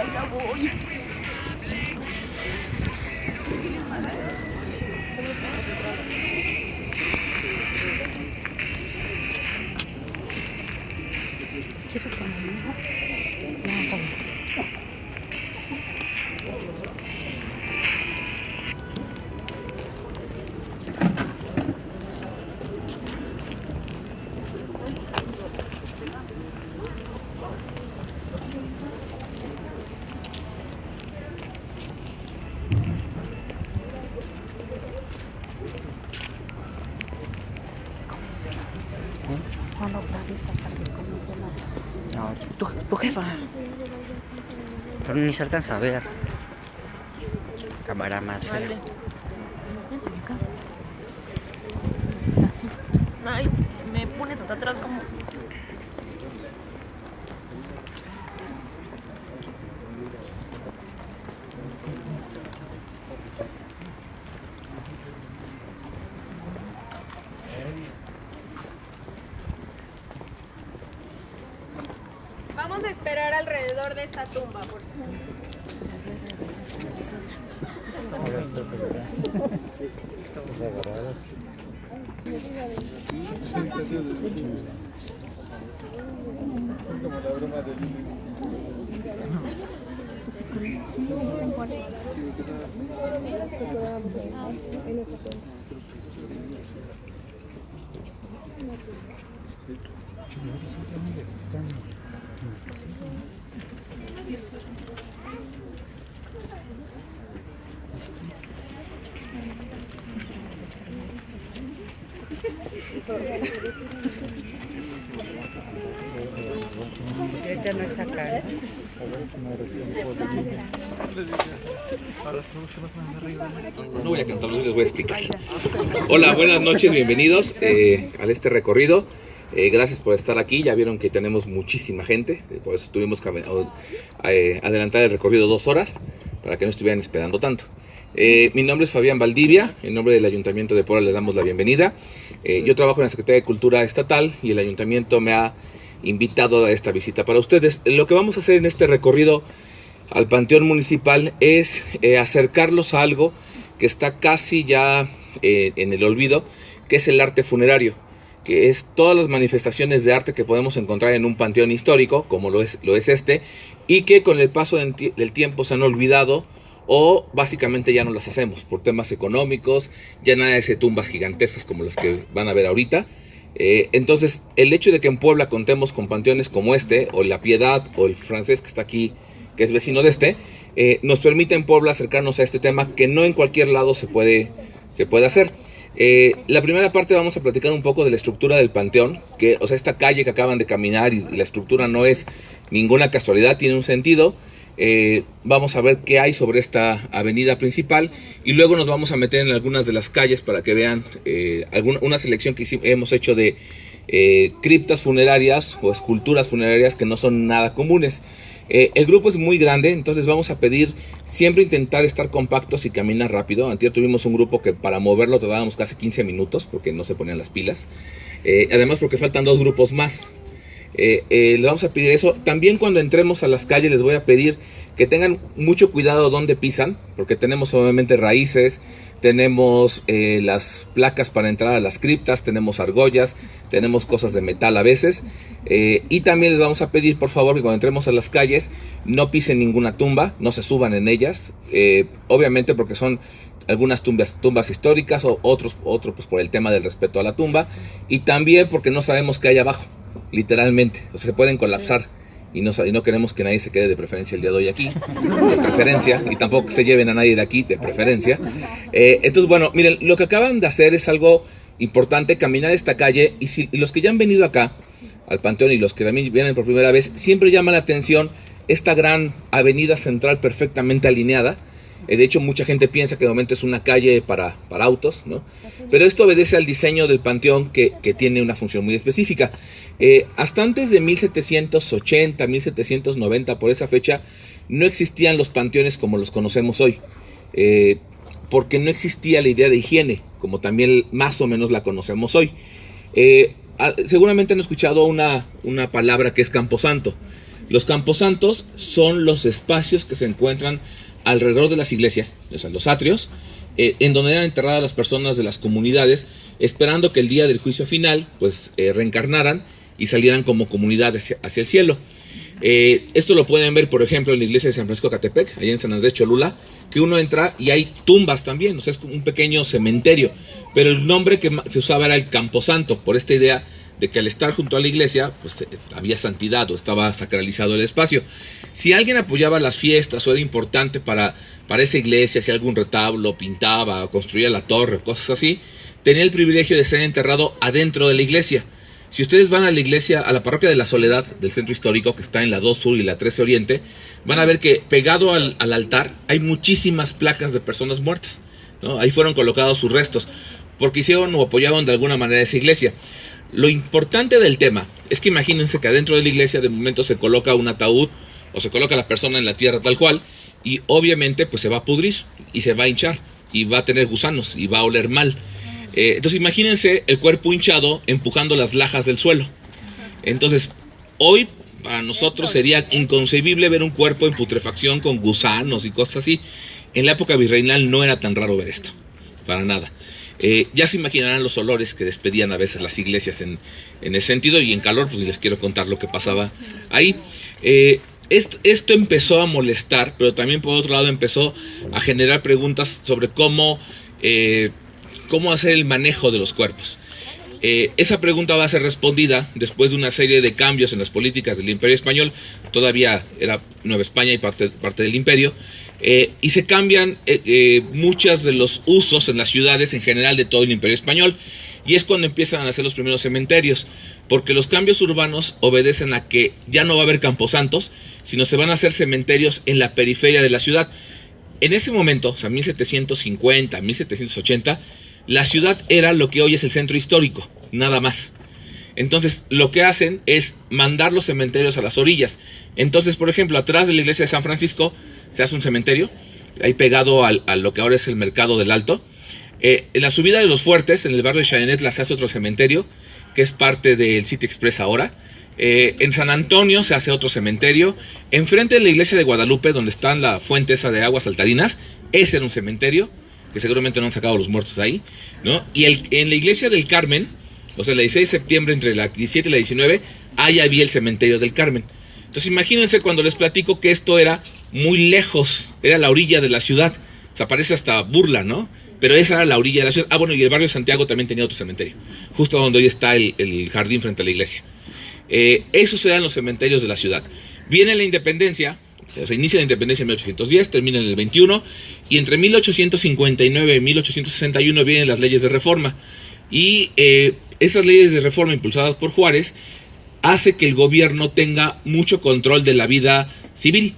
ya voy. ¿Quieres conmigo? No, está bien. No lo grabes hasta que comience la... No, tu jefa. Pero ni se alcanza a ver. Cámara más fea. Vale. Vente acá. Así. Ay, me pones hasta atrás como... Vamos a esperar alrededor de esta tumba, por favor. Ahorita no es acá. No voy a cantar, les voy a explicar. Hola, buenas noches, bienvenidos a este recorrido. Gracias por estar aquí. Ya vieron que tenemos muchísima gente, por eso tuvimos que adelantar el recorrido 2 horas para que no estuvieran esperando tanto. Mi nombre es Fabián Valdivia, en nombre del Ayuntamiento de Puebla les damos la bienvenida. Yo trabajo en la Secretaría de Cultura Estatal y el Ayuntamiento me ha invitado a esta visita para ustedes. Lo que vamos a hacer en este recorrido al Panteón Municipal es acercarlos a algo que está casi ya en el olvido, que es el arte funerario, que es todas las manifestaciones de arte que podemos encontrar en un panteón histórico, como lo es este, y que con el paso del tiempo se han olvidado o básicamente ya no las hacemos por temas económicos, ya nada de tumbas gigantescas como las que van a ver ahorita. Entonces, el hecho de que en Puebla contemos con panteones como este, o La Piedad, o el francés que está aquí, que es vecino de este, nos permite en Puebla acercarnos a este tema que no en cualquier lado se puede hacer. La primera parte vamos a platicar un poco de la estructura del panteón, o sea, esta calle que acaban de caminar y la estructura no es ninguna casualidad, tiene un sentido. Vamos a ver qué hay sobre esta avenida principal y luego nos vamos a meter en algunas de las calles para que vean una selección que hemos hecho de criptas funerarias o esculturas funerarias que no son nada comunes. El grupo es muy grande, entonces vamos a pedir siempre intentar estar compactos y caminar rápido. Antes tuvimos un grupo que para moverlo tardábamos casi 15 minutos porque no se ponían las pilas. Además porque faltan 2 grupos más. Les vamos a pedir eso. También cuando entremos a las calles les voy a pedir que tengan mucho cuidado donde pisan, porque tenemos obviamente raíces, tenemos las placas para entrar a las criptas, tenemos argollas, tenemos cosas de metal a veces, y también les vamos a pedir por favor que cuando entremos a las calles no pisen ninguna tumba, no se suban en ellas, obviamente porque son algunas tumbas históricas o otro pues por el tema del respeto a la tumba, y también porque no sabemos qué hay abajo. Literalmente, o sea, se pueden colapsar y no queremos que nadie se quede de preferencia el día de hoy aquí, de preferencia, y tampoco que se lleven a nadie de aquí, de preferencia. Entonces, bueno, miren, lo que acaban de hacer es algo importante, caminar esta calle, y los que ya han venido acá al Panteón y los que también vienen por primera vez, siempre llama la atención esta gran avenida central perfectamente alineada. De hecho, mucha gente piensa que de momento es una calle para autos, ¿no? Pero esto obedece al diseño del panteón que tiene una función muy específica. Hasta antes de 1780, 1790, por esa fecha, no existían los panteones como los conocemos hoy. Porque no existía la idea de higiene, como también más o menos la conocemos hoy. Seguramente han escuchado una palabra que es camposanto. Los camposantos son los espacios que se encuentran alrededor de las iglesias, o sea, los atrios, en donde eran enterradas las personas de las comunidades, esperando que el día del juicio final, pues reencarnaran y salieran como comunidad hacia el cielo. Esto lo pueden ver, por ejemplo, en la iglesia de San Francisco de Catepec, allá en San Andrés Cholula, que uno entra y hay tumbas también, o sea, es como un pequeño cementerio, pero el nombre que se usaba era el camposanto, por esta idea de que al estar junto a la iglesia, pues había santidad o estaba sacralizado el espacio. Si alguien apoyaba las fiestas o era importante para esa iglesia, si algún retablo pintaba o construía la torre, cosas así, tenía el privilegio de ser enterrado adentro de la iglesia. Si ustedes van a la iglesia, a la parroquia de la Soledad del centro histórico, que está en la 2 Sur y la 13 Oriente, van a ver que pegado al altar hay muchísimas placas de personas muertas, ¿no? Ahí fueron colocados sus restos, porque hicieron o apoyaban de alguna manera esa iglesia. Lo importante del tema es que imagínense que adentro de la iglesia de momento se coloca un ataúd o se coloca la persona en la tierra tal cual, y obviamente pues se va a pudrir y se va a hinchar y va a tener gusanos y va a oler mal. Entonces imagínense el cuerpo hinchado empujando las lajas del suelo. Entonces hoy para nosotros sería inconcebible ver un cuerpo en putrefacción con gusanos y cosas así. En la época virreinal no era tan raro ver esto, para nada. Ya se imaginarán los olores que despedían a veces las iglesias en ese sentido, y en calor pues les quiero contar lo que pasaba ahí. Esto empezó a molestar, pero también por otro lado empezó a generar preguntas sobre cómo hacer el manejo de los cuerpos. Esa pregunta va a ser respondida después de una serie de cambios en las políticas del Imperio Español. Todavía era Nueva España y parte del Imperio, y se cambian muchos de los usos en las ciudades en general de todo el Imperio Español, y es cuando empiezan a hacer los primeros cementerios, porque los cambios urbanos obedecen a que ya no va a haber camposantos, sino se van a hacer cementerios en la periferia de la ciudad. En ese momento, o sea, 1750, 1780, la ciudad era lo que hoy es el centro histórico, nada más. Entonces, lo que hacen es mandar los cementerios a las orillas. Entonces, por ejemplo, atrás de la iglesia de San Francisco se hace un cementerio, ahí pegado a lo que ahora es el Mercado del Alto. En la subida de los Fuertes, en el barrio de Chayanet, se hace otro cementerio, que es parte del City Express ahora. En San Antonio se hace otro cementerio. Enfrente de la iglesia de Guadalupe, donde está la fuente esa de aguas saltarinas, ese era un cementerio, que seguramente no han sacado los muertos ahí, ¿no? Y en la iglesia del Carmen, o sea, el 16 de septiembre, entre la 17 y la 19, ahí había el cementerio del Carmen. Entonces imagínense cuando les platico que esto era muy lejos, era la orilla de la ciudad. O sea, parece hasta burla, ¿no? Pero esa era la orilla de la ciudad. Ah, bueno, y el barrio de Santiago también tenía otro cementerio, justo donde hoy está el jardín frente a la iglesia. Esos eran los cementerios de la ciudad. Viene la independencia, o sea, inicia la independencia en 1810, termina en el 21, y entre 1859 y 1861 vienen las leyes de reforma. Y esas leyes de reforma impulsadas por Juárez hace que el gobierno tenga mucho control de la vida civil.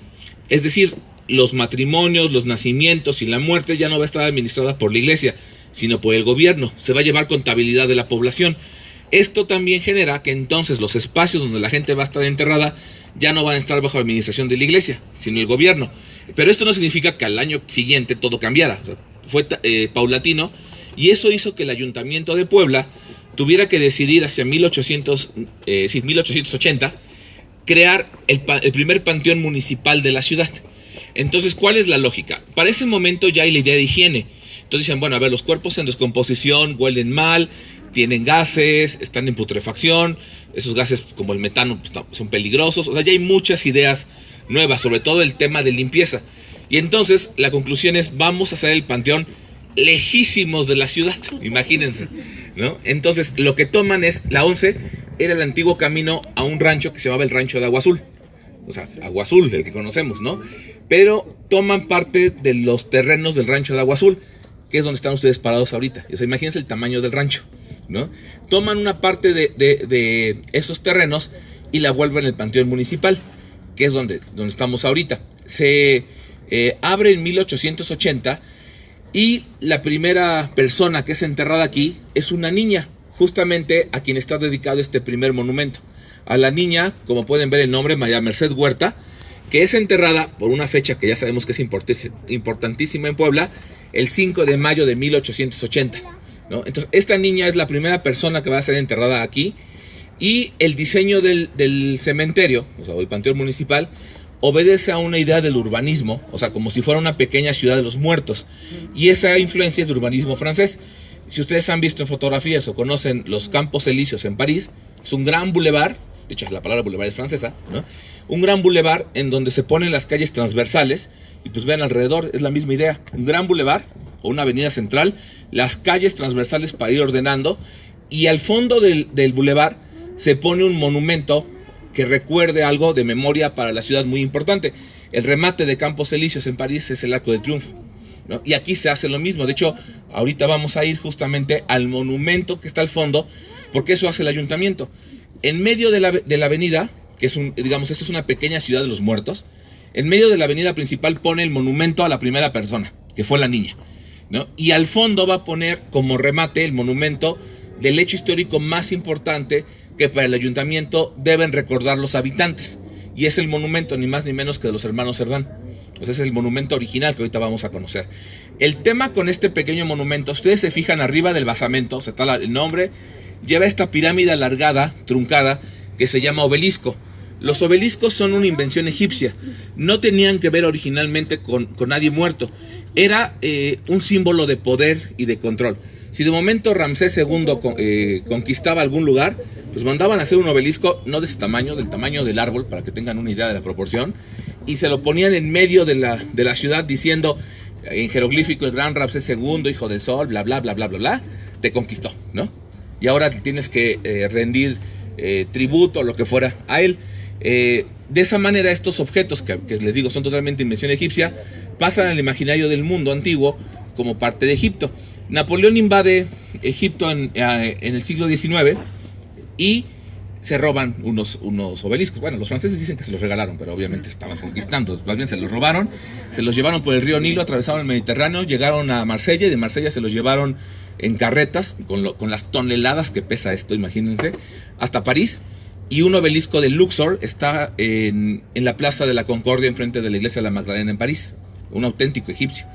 Es decir, los matrimonios, los nacimientos y la muerte ya no va a estar administrada por la iglesia, sino por el gobierno. Se va a llevar contabilidad de la población. Esto también genera que entonces los espacios donde la gente va a estar enterrada ya no van a estar bajo la administración de la iglesia, sino el gobierno. Pero esto no significa que al año siguiente todo cambiara. O sea, fue paulatino, y eso hizo que el Ayuntamiento de Puebla tuviera que decidir hacia 1880 crear el primer panteón municipal de la ciudad. Entonces, ¿cuál es la lógica? Para ese momento ya hay la idea de higiene. Entonces dicen, bueno, a ver, los cuerpos en descomposición huelen mal, tienen gases, están en putrefacción, esos gases como el metano pues, son peligrosos. O sea, ya hay muchas ideas nuevas, sobre todo el tema de limpieza. Y entonces la conclusión es, vamos a hacer el panteón lejísimos de la ciudad, imagínense, ¿no? Entonces lo que toman es, la 11 era el antiguo camino a un rancho que se llamaba el Rancho de Agua Azul. O sea, Agua Azul, el que conocemos, ¿no? Pero toman parte de los terrenos del Rancho de Agua Azul, que es donde están ustedes parados ahorita. O sea, imagínense el tamaño del rancho, ¿no? Toman una parte de esos terrenos y la vuelven el panteón municipal, que es donde estamos ahorita. Se abre en 1880 y la primera persona que es enterrada aquí es una niña, justamente a quien está dedicado este primer monumento. A la niña, como pueden ver el nombre, María Merced Huerta, que es enterrada por una fecha que ya sabemos que es importantísima en Puebla, el 5 de mayo de 1880, ¿no? Entonces, esta niña es la primera persona que va a ser enterrada aquí, Y el diseño del cementerio, o sea, el panteón municipal, obedece a una idea del urbanismo, o sea, como si fuera una pequeña ciudad de los muertos. Y esa influencia es del urbanismo francés. Si ustedes han visto en fotografías o conocen los Campos Elíseos en París, es un gran bulevar, de hecho la palabra bulevar es francesa, ¿no? Un gran bulevar en donde se ponen las calles transversales, y pues vean alrededor, es la misma idea, un gran bulevar o una avenida central, las calles transversales para ir ordenando, y al fondo del bulevar se pone un monumento que recuerde algo de memoria para la ciudad muy importante. El remate de Campos Elíseos en París es el Arco de Triunfo, ¿no? Y aquí se hace lo mismo. De hecho, ahorita vamos a ir justamente al monumento que está al fondo, porque eso hace el ayuntamiento. En medio de la avenida, que es digamos, esto es una pequeña ciudad de los muertos, en medio de la avenida principal pone el monumento a la primera persona, que fue la niña, ¿no? Y al fondo va a poner como remate el monumento del hecho histórico más importante que para el ayuntamiento deben recordar los habitantes. Y es el monumento ni más ni menos que de los hermanos Cerdán. Pues es el monumento original que ahorita vamos a conocer. El tema con este pequeño monumento, ustedes se fijan arriba del basamento, o sea, está el nombre, lleva esta pirámide alargada, truncada, que se llama obelisco. Los obeliscos son una invención egipcia. No tenían que ver originalmente con nadie muerto. Era un símbolo de poder y de control. Si de momento Ramsés II conquistaba algún lugar, pues mandaban a hacer un obelisco, no de ese tamaño, del tamaño del árbol, para que tengan una idea de la proporción, y se lo ponían en medio de la ciudad diciendo en jeroglífico: el gran Ramsés II, hijo del sol, bla, bla, bla, bla, bla, bla, te conquistó, ¿no? Y ahora tienes que rendir tributo o lo que fuera a él. De esa manera estos objetos, que les digo son totalmente invención egipcia, pasan al imaginario del mundo antiguo como parte de Egipto. Napoleón invade Egipto en el siglo XIX y se roban unos obeliscos. Bueno, los franceses dicen que se los regalaron, pero obviamente estaban conquistando. Más bien se los robaron, se los llevaron por el río Nilo, atravesaron el Mediterráneo, llegaron a Marsella, y de Marsella se los llevaron en carretas con las toneladas que pesa esto, imagínense, hasta París. Y un obelisco de Luxor está en la Plaza de la Concordia, enfrente de la Iglesia de la Magdalena en París, un auténtico egipcio.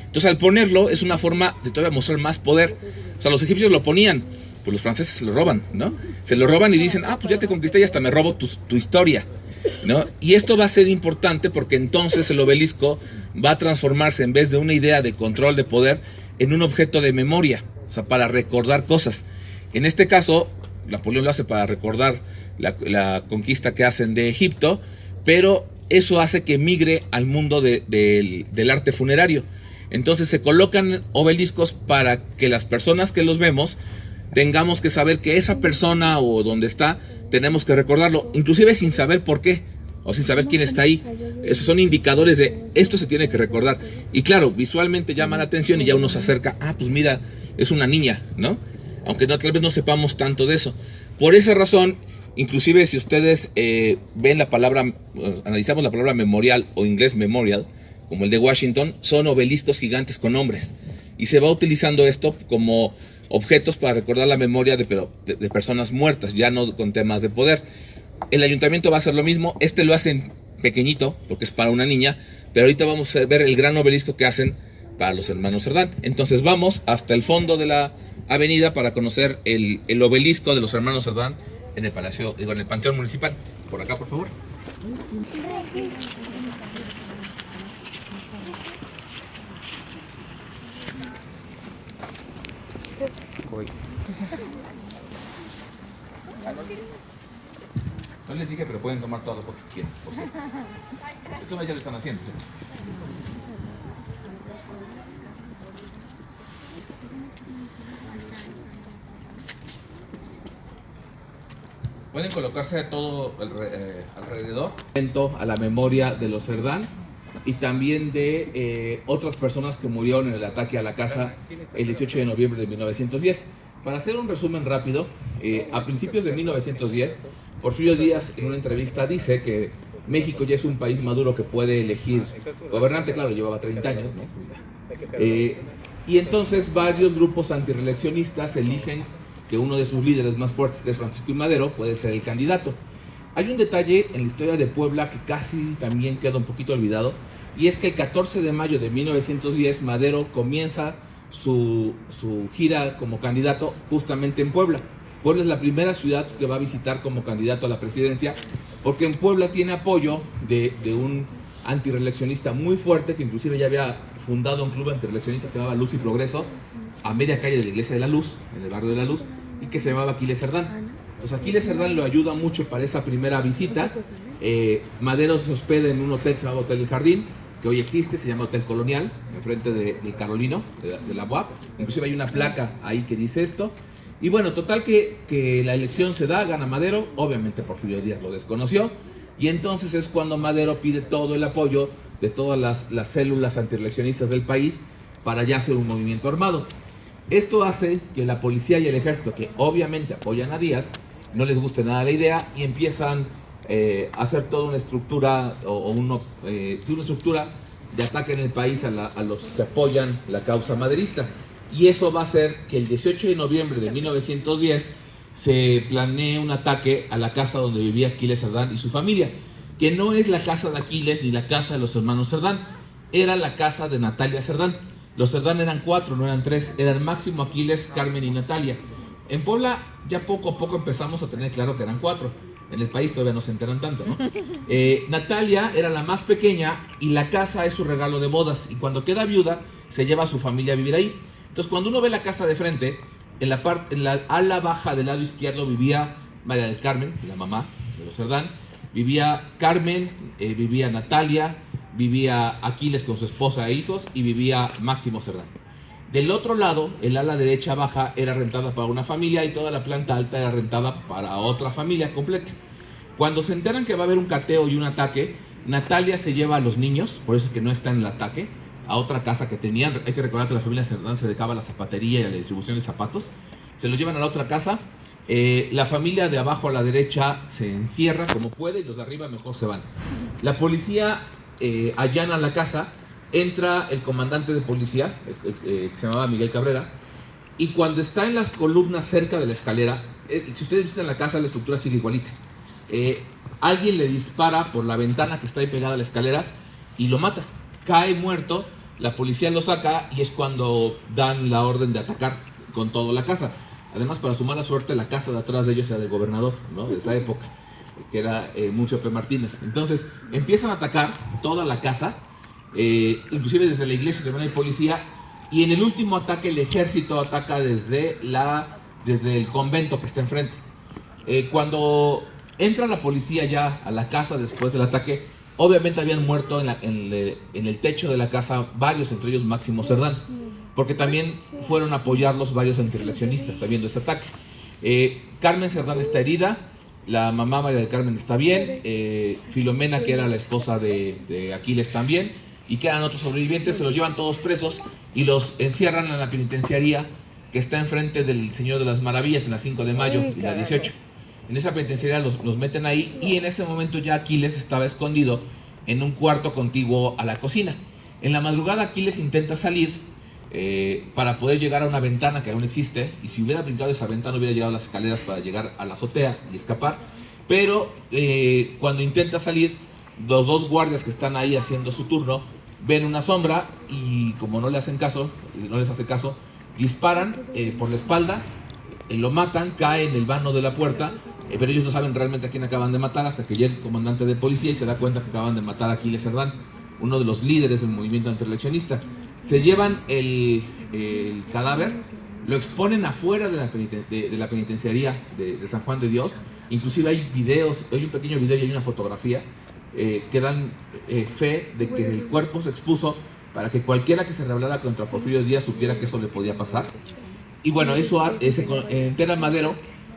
Entonces, al ponerlo es una forma de todavía mostrar más poder. O sea, los egipcios lo ponían, pues los franceses se lo roban, ¿no? Se lo roban y dicen: ah, pues ya te conquisté y hasta me robo tu historia, ¿no? Y esto va a ser importante porque entonces el obelisco va a transformarse, en vez de una idea de control de poder, en un objeto de memoria, o sea, para recordar cosas. En este caso, Napoleón lo hace para recordar la conquista que hacen de Egipto, pero eso hace que migre al mundo del arte funerario. Entonces se colocan obeliscos para que las personas que los vemos tengamos que saber que esa persona o donde está, tenemos que recordarlo, inclusive sin saber por qué o sin saber quién está ahí. Esos son indicadores de esto se tiene que recordar. Y claro, visualmente llama la atención y ya uno se acerca: ah, pues mira, es una niña, ¿no? Aunque tal vez no sepamos tanto de eso. Por esa razón, inclusive si ustedes ven la palabra, analizamos la palabra memorial o inglés memorial, como el de Washington, son obeliscos gigantes con nombres. Y se va utilizando esto como objetos para recordar la memoria de personas muertas, ya no con temas de poder. El ayuntamiento va a hacer lo mismo. Este lo hacen pequeñito porque es para una niña, pero ahorita vamos a ver el gran obelisco que hacen para los hermanos Cerdán. Entonces vamos hasta el fondo de la avenida para conocer el obelisco de los hermanos Cerdán en el palacio, en el panteón municipal. Por acá, por favor. No les dije, pero pueden tomar todas las fotos que quieran, por cierto. Esto ya lo están haciendo, ¿sí? Pueden colocarse todo alrededor, a la memoria de los Cerdán y también de otras personas que murieron en el ataque a la casa el 18 de noviembre de 1910. Para hacer un resumen rápido, a principios de 1910, Porfirio Díaz en una entrevista dice que México ya es un país maduro que puede elegir gobernante. Claro, llevaba 30 años, ¿no? Y entonces varios grupos antireeleccionistas eligen que uno de sus líderes más fuertes, de Francisco I. Madero, puede ser el candidato. Hay un detalle en la historia de Puebla que casi también queda un poquito olvidado, y es que el 14 de mayo de 1910 Madero comienza su gira como candidato justamente en Puebla. Puebla es la primera ciudad que va a visitar como candidato a la presidencia, porque en Puebla tiene apoyo de un antireeleccionista muy fuerte, que inclusive ya había fundado un club antireeleccionista que se llamaba Luz y Progreso, a media calle de la Iglesia de la Luz, en el barrio de la Luz, y que se llamaba Aquiles Cerdán. Pues Aquiles Cerdán lo ayuda mucho para esa primera visita. Madero se hospeda en un hotel que se llama Hotel El Jardín, que hoy existe, se llama Hotel Colonial, enfrente del Carolino, de la UAP. Inclusive hay una placa ahí que dice esto. Y bueno, total que la elección se da, gana Madero, obviamente Porfirio Díaz lo desconoció, y entonces es cuando Madero pide todo el apoyo de todas las células antireeleccionistas del país para ya hacer un movimiento armado. Esto hace que la policía y el ejército, que obviamente apoyan a Díaz, no les guste nada la idea y empiezan a hacer toda una estructura una estructura de ataque en el país a los que apoyan la causa maderista. Y eso va a hacer que el 18 de noviembre de 1910 se planee un ataque a la casa donde vivía Aquiles Cerdán y su familia, que no es la casa de Aquiles ni la casa de los hermanos Cerdán, era la casa de Natalia Cerdán. Los Cerdán eran 4, no eran 3, eran Máximo, Aquiles, Carmen y Natalia. En Puebla ya poco a poco empezamos a tener claro que eran 4. En el país todavía no se enteran tanto, ¿no? Natalia era la más pequeña y la casa es su regalo de bodas. Y cuando queda viuda, se lleva a su familia a vivir ahí. Entonces, cuando uno ve la casa de frente, en la ala baja del lado izquierdo vivía María del Carmen, la mamá de los Cerdán. Vivía Carmen, vivía Natalia, vivía Aquiles con su esposa e hijos y vivía Máximo Cerdán. Del otro lado, el ala derecha baja era rentada para una familia y toda la planta alta era rentada para otra familia completa. Cuando se enteran que va a haber un cateo y un ataque, Natalia se lleva a los niños, por eso es que no está en el ataque, a otra casa que tenían. Hay que recordar que la familia Cerdán se dedicaba a la zapatería y a la distribución de zapatos. Se los llevan a la otra casa. La familia de abajo a la derecha se encierra como puede y los de arriba mejor se van. La policía allana la casa. Entra el comandante de policía, que se llamaba Miguel Cabrera, y cuando está en las columnas cerca de la escalera, si ustedes visitan la casa, la estructura sigue igualita. Alguien le dispara por la ventana que está ahí pegada a la escalera y lo mata. Cae muerto, la policía lo saca y es cuando dan la orden de atacar con toda la casa. Además, para su mala suerte, la casa de atrás de ellos era del gobernador, ¿no?, de esa época, que era Murcio P. Martínez. Entonces, empiezan a atacar toda la casa. Inclusive desde la iglesia también hay policía, y en el último ataque el ejército ataca desde el convento que está enfrente. Cuando entra la policía ya a la casa después del ataque, obviamente habían muerto en el techo de la casa varios, entre ellos Máximo Cerdán, porque también fueron a apoyarlos varios antireeleccionistas sabiendo ese ataque. Carmen Cerdán está herida, la mamá María del Carmen está bien, Filomena, que era la esposa de Aquiles, también, y quedan otros sobrevivientes. Se los llevan todos presos y los encierran en la penitenciaría que está enfrente del Señor de las Maravillas, en la 5 de mayo y la 18. En esa penitenciaría los meten ahí, y en ese momento ya Aquiles estaba escondido en un cuarto contiguo a la cocina. En la madrugada Aquiles intenta salir para poder llegar a una ventana que aún existe, y si hubiera brincado esa ventana hubiera llegado a las escaleras para llegar a la azotea y escapar. Pero cuando intenta salir, los dos guardias que están ahí haciendo su turno ven una sombra y, como no les hace caso, disparan por la espalda, lo matan, cae en el vano de la puerta, pero ellos no saben realmente a quién acaban de matar hasta que llega el comandante de policía y se da cuenta que acaban de matar a Aquiles Cerdán, uno de los líderes del movimiento antireeleccionista. Se llevan el cadáver, lo exponen afuera de la penitenciaría de San Juan de Dios. Inclusive hay videos, hay un pequeño video y hay una fotografía que dan fe de que el cuerpo se expuso para que cualquiera que se rebelara contra Porfirio Díaz supiera que eso le podía pasar. Y bueno, eso se entera Madero,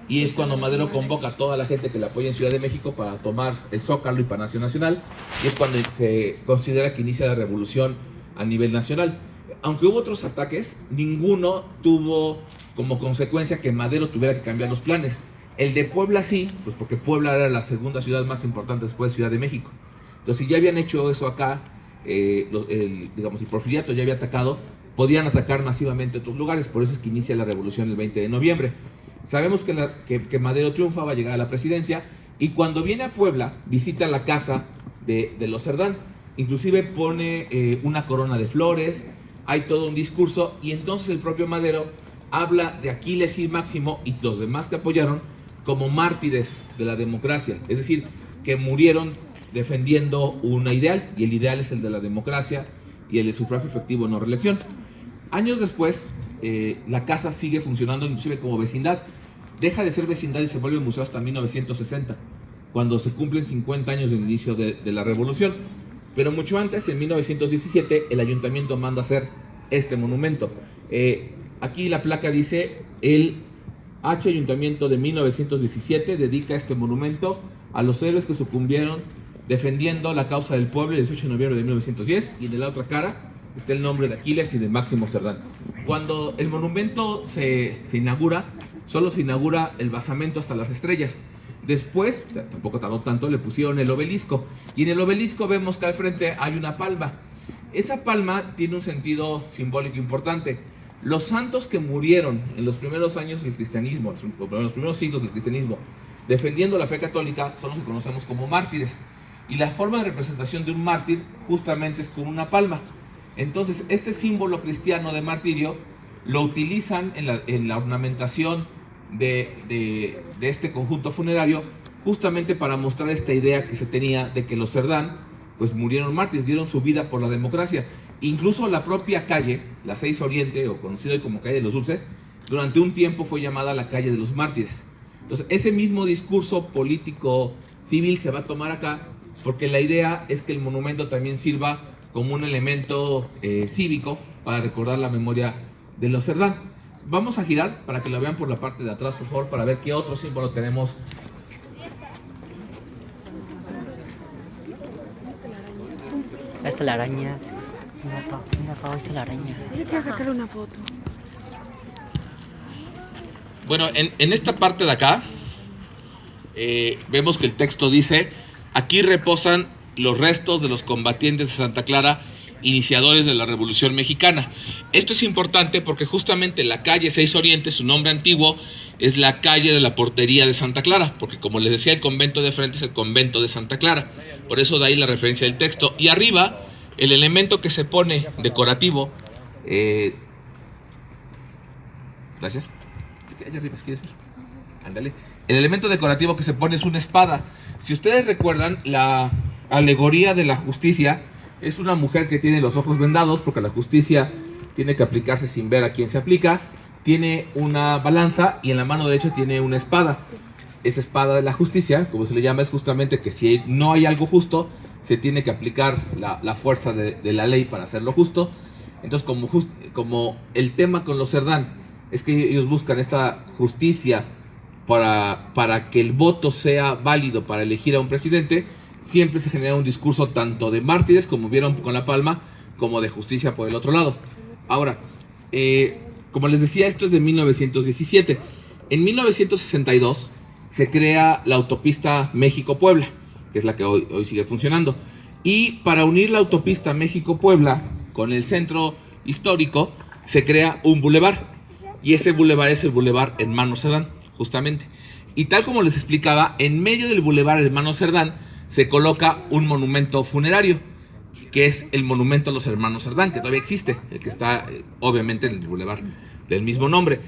y es cuando Madero convoca a toda la gente que le apoya en Ciudad de México para tomar el Zócalo y Palacio Nacional, y es cuando se considera que inicia la revolución a nivel nacional. Aunque hubo otros ataques, ninguno tuvo como consecuencia que Madero tuviera que cambiar los planes. El de Puebla sí, pues porque Puebla era la segunda ciudad más importante después de Ciudad de México. Entonces, si ya habían hecho eso acá, digamos, si Porfiriato ya había atacado, podían atacar masivamente otros lugares. Por eso es que inicia la revolución el 20 de noviembre. Sabemos que Madero triunfa, va a llegar a la presidencia, y cuando viene a Puebla, visita la casa de los Cerdán. Inclusive pone una corona de flores, hay todo un discurso, y entonces el propio Madero habla de Aquiles y Máximo y los demás que apoyaron como mártires de la democracia, es decir, que murieron defendiendo un ideal, y el ideal es el de la democracia y el de sufragio efectivo no reelección. Años después, la casa sigue funcionando inclusive como vecindad, deja de ser vecindad y se vuelve museo hasta 1960, cuando se cumplen 50 años del inicio de la revolución. Pero mucho antes, en 1917, el ayuntamiento manda hacer este monumento. Aquí la placa dice: el H Ayuntamiento de 1917 dedica este monumento a los héroes que sucumbieron defendiendo la causa del pueblo el 18 de noviembre de 1910, y de la otra cara está el nombre de Aquiles y de Máximo Cerdán. Cuando el monumento se inaugura, solo se inaugura el basamento hasta las estrellas. Después, tampoco tardó tanto, le pusieron el obelisco, y en el obelisco vemos que al frente hay una palma. Esa palma tiene un sentido simbólico importante. Los santos que murieron en los primeros años del cristianismo, en los primeros siglos del cristianismo, defendiendo la fe católica, son los que conocemos como mártires. Y la forma de representación de un mártir justamente es con una palma. Entonces, este símbolo cristiano de martirio lo utilizan en la ornamentación de este conjunto funerario, justamente para mostrar esta idea que se tenía de que los Cerdán pues murieron mártires, dieron su vida por la democracia. Incluso la propia calle, la 6 Oriente, o conocida como calle de los Dulces, durante un tiempo fue llamada la calle de los mártires. Entonces, ese mismo discurso político civil se va a tomar acá, porque la idea es que el monumento también sirva como un elemento cívico para recordar la memoria de los Cerdán. Vamos a girar para que lo vean por la parte de atrás, por favor, para ver qué otro símbolo tenemos. Esta es la araña. Mira, esta es la araña. Yo quiero sacarle una foto. Bueno, en esta parte de acá vemos que el texto dice: aquí reposan los restos de los combatientes de Santa Clara, iniciadores de la Revolución Mexicana. Esto es importante porque justamente la calle 6 Oriente, su nombre antiguo, es la calle de la Portería de Santa Clara, porque como les decía, el convento de frente es el convento de Santa Clara. Por eso de ahí la referencia del texto. Y arriba, el elemento que se pone decorativo, gracias. Allá arriba, ¿quieres ver? Ándale. El elemento decorativo que se pone es una espada. Si ustedes recuerdan, la alegoría de la justicia es una mujer que tiene los ojos vendados, porque la justicia tiene que aplicarse sin ver a quién se aplica. Tiene una balanza y en la mano derecha tiene una espada. Esa espada de la justicia, como se le llama, es justamente que si no hay algo justo, se tiene que aplicar la fuerza de la ley para hacerlo justo. Entonces, como el tema con los Cerdán es que ellos buscan esta justicia para que el voto sea válido para elegir a un presidente, siempre se genera un discurso tanto de mártires, como vieron con la palma, como de justicia por el otro lado. Ahora, como les decía, esto es de 1917. En 1962 se crea la autopista México-Puebla, que es la que hoy sigue funcionando. Y para unir la autopista México-Puebla con el centro histórico, se crea un bulevar. Y ese bulevar es el Bulevar Hermano Cerdán, justamente. Y tal como les explicaba, en medio del Bulevar Hermano Cerdán se coloca un monumento funerario, que es el monumento a los hermanos Cerdán, que todavía existe, el que está obviamente en el bulevar del mismo nombre.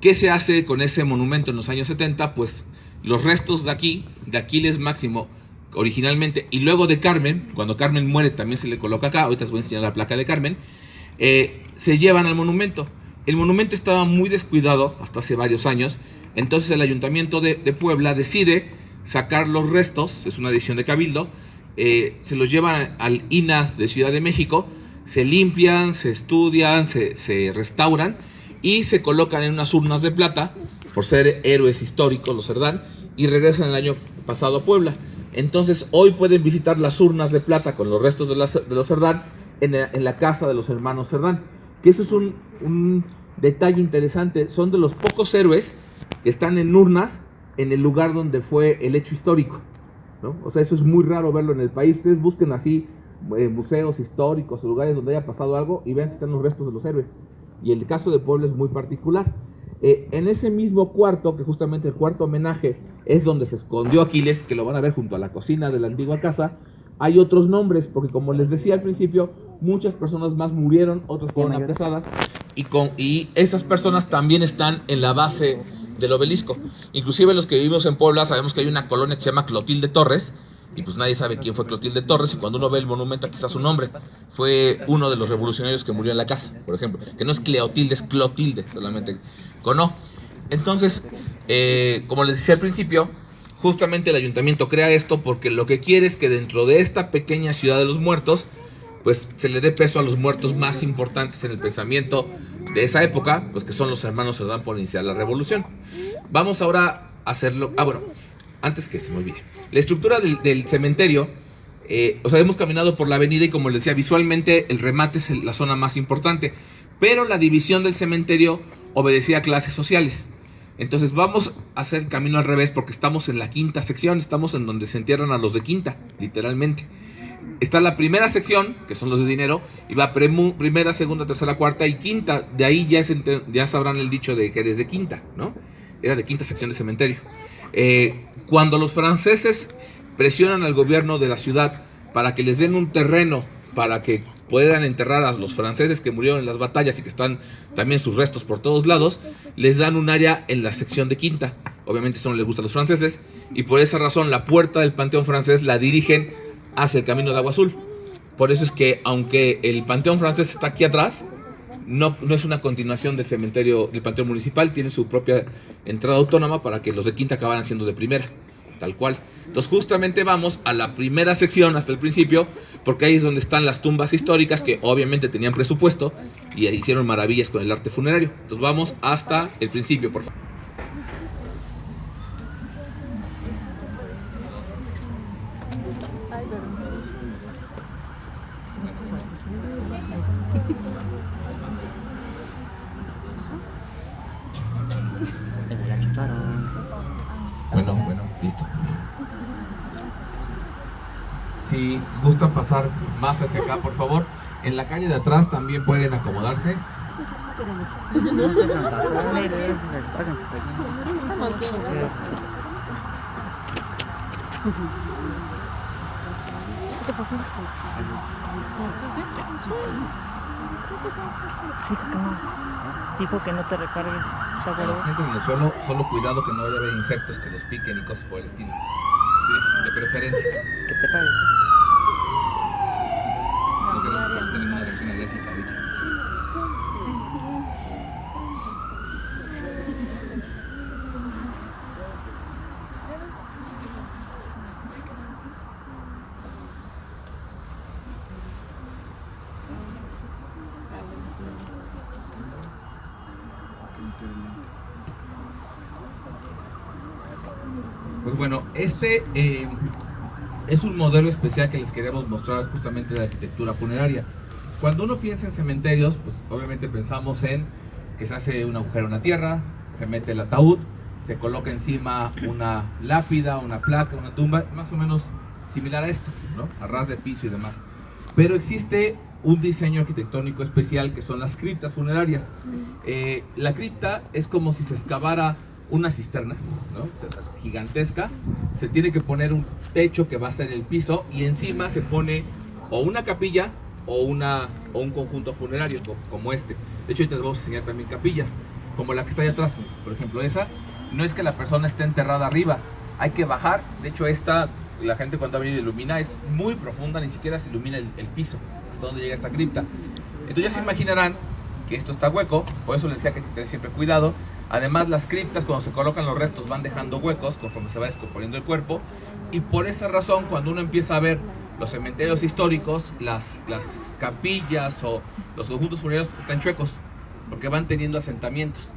¿Qué se hace con ese monumento en los años 70? Pues los restos de Aquiles Máximo originalmente, y luego de Carmen, cuando Carmen muere también se le coloca acá, ahorita les voy a enseñar la placa de Carmen, se llevan al monumento. El monumento estaba muy descuidado hasta hace varios años, entonces el Ayuntamiento de Puebla decide sacar los restos, es una decisión de Cabildo, se los llevan al INAH de Ciudad de México, se limpian, se estudian, se restauran y se colocan en unas urnas de plata, por ser héroes históricos los Cerdán, y regresan el año pasado a Puebla. Entonces hoy pueden visitar las urnas de plata con los restos de los Cerdán en la casa de los hermanos Cerdán, que eso es un detalle interesante. Son de los pocos héroes que están en urnas en el lugar donde fue el hecho histórico, ¿no? O sea, eso es muy raro verlo en el país. Ustedes busquen así museos históricos o lugares donde haya pasado algo y vean si están los restos de los héroes. Y el caso de Puebla es muy particular. En ese mismo cuarto, que justamente el cuarto homenaje es donde se escondió Aquiles, que lo van a ver junto a la cocina de la antigua casa, hay otros nombres, porque como les decía al principio, muchas personas más murieron, otras fueron apresadas, y esas personas también están en la base del obelisco. Inclusive los que vivimos en Puebla sabemos que hay una colonia que se llama Clotilde Torres, y pues nadie sabe quién fue Clotilde Torres, y cuando uno ve el monumento aquí está su nombre. Fue uno de los revolucionarios que murió en la casa, por ejemplo, que no es Cleotilde, es Clotilde, solamente con O. Entonces, como les decía al principio, justamente el ayuntamiento crea esto porque lo que quiere es que dentro de esta pequeña ciudad de los muertos, pues se le dé peso a los muertos más importantes en el pensamiento de esa época, pues que son los hermanos Cerdán por iniciar la revolución. Vamos ahora a hacerlo. Bueno, antes que se me olvide, la estructura del cementerio, hemos caminado por la avenida y como les decía, visualmente el remate es la zona más importante, pero la división del cementerio obedecía a clases sociales. Entonces vamos a hacer camino al revés porque estamos en la quinta sección, estamos en donde se entierran a los de quinta, literalmente. Está la primera sección, que son los de dinero, y va primera, segunda, tercera, cuarta y quinta. De ahí ya sabrán el dicho de que eres de quinta, ¿no? Era de quinta sección de cementerio. Cuando los franceses presionan al gobierno de la ciudad para que les den un terreno para que puedan enterrar a los franceses que murieron en las batallas y que están también sus restos por todos lados, les dan un área en la sección de quinta. Obviamente esto no les gusta a los franceses y por esa razón la puerta del Panteón francés la dirigen hacia el Camino de Agua Azul. Por eso es que aunque el Panteón francés está aquí atrás, no es una continuación del cementerio del Panteón municipal, tiene su propia entrada autónoma para que los de quinta acabaran siendo de primera, tal cual. Entonces justamente vamos a la primera sección hasta el principio, porque ahí es donde están las tumbas históricas que obviamente tenían presupuesto y hicieron maravillas con el arte funerario. Entonces vamos hasta el principio, por favor. Bueno, listo. Si gustan pasar más hacia acá, por favor. En la calle de atrás también pueden acomodarse. Dijo que no te recargues. ¿Te acuerdas? Sienten en el suelo, solo cuidado que no vaya a haber insectos que los piquen y cosas por el estilo. Sí, de preferencia. ¿Qué te parece? No queremos que tengan una reacción alérgica ahorita. Pues bueno, este es un modelo especial que les queremos mostrar justamente de la arquitectura funeraria. Cuando uno piensa en cementerios, pues obviamente pensamos en que se hace un agujero en la tierra, se mete el ataúd, se coloca encima una lápida, una placa, una tumba, más o menos similar a esto, ¿no? A ras de piso y demás. Pero existe un diseño arquitectónico especial que son las criptas funerarias. La cripta es como si se excavara una cisterna, ¿no? Es gigantesca, se tiene que poner un techo que va a ser el piso y encima se pone o una capilla o un conjunto funerario como este. De hecho ahorita les vamos a enseñar también capillas, como la que está ahí atrás, por ejemplo. Esa no es que la persona esté enterrada arriba, hay que bajar. De hecho esta, la gente cuando viene ilumina, es muy profunda, ni siquiera se ilumina el piso, hasta donde llega esta cripta. Entonces ya se imaginarán que esto está hueco, por eso les decía que hay que tener siempre cuidado. Además las criptas, cuando se colocan los restos, van dejando huecos conforme se va descomponiendo el cuerpo, y por esa razón cuando uno empieza a ver los cementerios históricos, las capillas o los conjuntos funerarios están chuecos porque van teniendo asentamientos.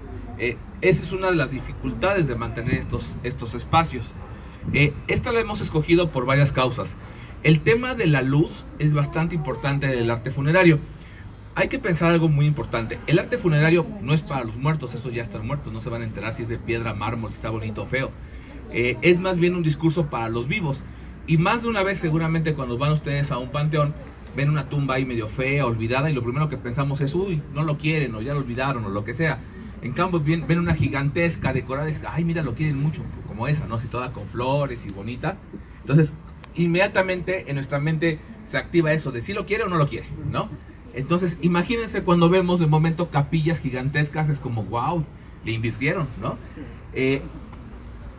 Esa es una de las dificultades de mantener estos espacios. Esta la hemos escogido por varias causas. El tema de la luz es bastante importante en el arte funerario. Hay que pensar algo muy importante. El arte funerario no es para los muertos, esos ya están muertos, no se van a enterar si es de piedra, mármol, si está bonito o feo. Es más bien un discurso para los vivos. Y más de una vez seguramente cuando van ustedes a un panteón, ven una tumba ahí medio fea, olvidada, y lo primero que pensamos es, uy, no lo quieren, o ya lo olvidaron, o lo que sea. En cambio ven una gigantesca, decorada, ay, mira, lo quieren mucho, como esa, ¿no? Así toda con flores y bonita. Entonces, inmediatamente en nuestra mente se activa eso de si lo quiere o no lo quiere, ¿no? Entonces, imagínense cuando vemos de momento capillas gigantescas, es como, wow, le invirtieron, ¿no?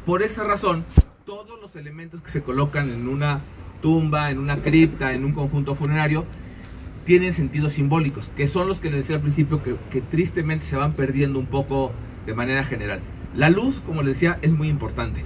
Por esa razón, todos los elementos que se colocan en una tumba, en una cripta, en un conjunto funerario, tienen sentidos simbólicos, que son los que les decía al principio que tristemente se van perdiendo un poco de manera general. La luz, como les decía, es muy importante.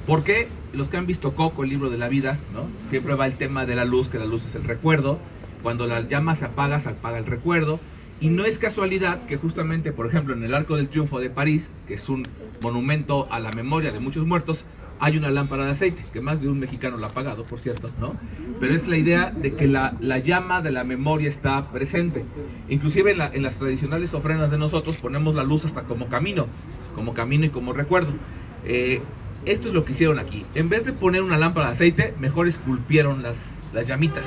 Porque los que han visto Coco, el libro de la vida, ¿no? Siempre va el tema de la luz, que la luz es el recuerdo. Cuando la llama se apaga el recuerdo. Y no es casualidad que justamente, por ejemplo, en el Arco del Triunfo de París, que es un monumento a la memoria de muchos muertos, hay una lámpara de aceite, que más de un mexicano la ha pagado, por cierto, ¿no? Pero es la idea de que la llama de la memoria está presente. Inclusive en las tradicionales ofrendas de nosotros ponemos la luz hasta como camino y como recuerdo. Esto es lo que hicieron aquí. En vez de poner una lámpara de aceite, mejor esculpieron las llamitas,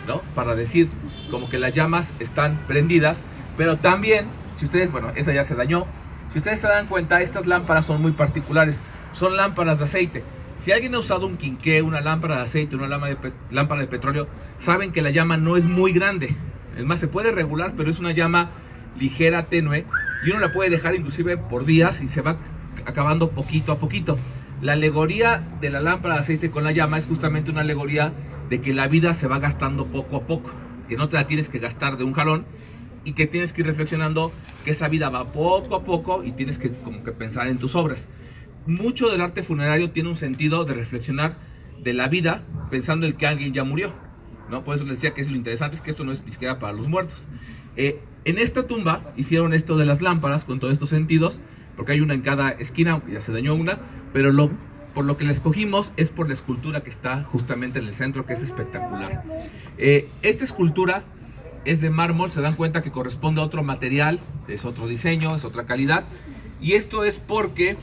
¿no? Para decir como que las llamas están prendidas, pero también, si ustedes, bueno, esa ya se dañó, si ustedes se dan cuenta, estas lámparas son muy particulares, son lámparas de aceite. Si alguien ha usado un quinqué, una lámpara de aceite, una lámpara de petróleo, saben que la llama no es muy grande, es más, se puede regular, pero es una llama ligera, tenue, y uno la puede dejar inclusive por días y se va acabando poquito a poquito. La alegoría de la lámpara de aceite con la llama es justamente una alegoría de que la vida se va gastando poco a poco, que no te la tienes que gastar de un jalón y que tienes que ir reflexionando que esa vida va poco a poco y tienes que como que pensar en tus obras. Mucho del arte funerario tiene un sentido de reflexionar de la vida pensando en que alguien ya murió, ¿no? Por eso les decía que es lo interesante, es que esto no es ni siquiera para los muertos. En esta tumba hicieron esto de las lámparas con todos estos sentidos, porque hay una en cada esquina, aunque ya se dañó una, pero por lo que la escogimos es por la escultura que está justamente en el centro, que es espectacular. Esta escultura es de mármol, se dan cuenta que corresponde a otro material, es otro diseño, es otra calidad, y esto es porque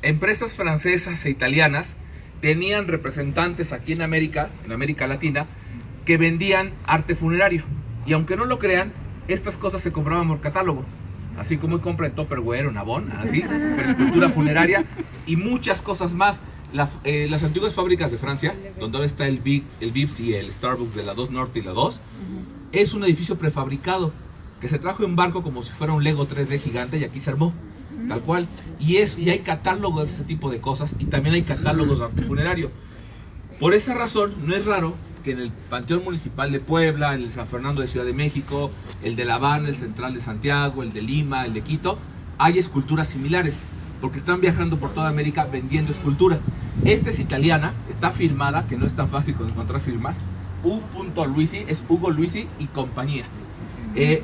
empresas francesas e italianas tenían representantes aquí en América Latina, que vendían arte funerario, y aunque no lo crean, estas cosas se compraban por catálogo. Así como compra en Tupperware o en Avon, así, pero escultura funeraria y muchas cosas más. Las antiguas fábricas de Francia, donde ahora está el Vips y el Starbucks de la 2 Norte y la 2, es un edificio prefabricado que se trajo en barco como si fuera un Lego 3D gigante y aquí se armó, tal cual. Y hay catálogos de ese tipo de cosas y también hay catálogos de arte funerario. Por esa razón, no es raro que en el Panteón Municipal de Puebla, en el San Fernando de Ciudad de México, el de La Habana, el Central de Santiago, el de Lima, el de Quito, hay esculturas similares, porque están viajando por toda América vendiendo escultura. Esta es italiana, está firmada, que no es tan fácil encontrar firmas, U. Luisi, es Hugo Luisi y compañía.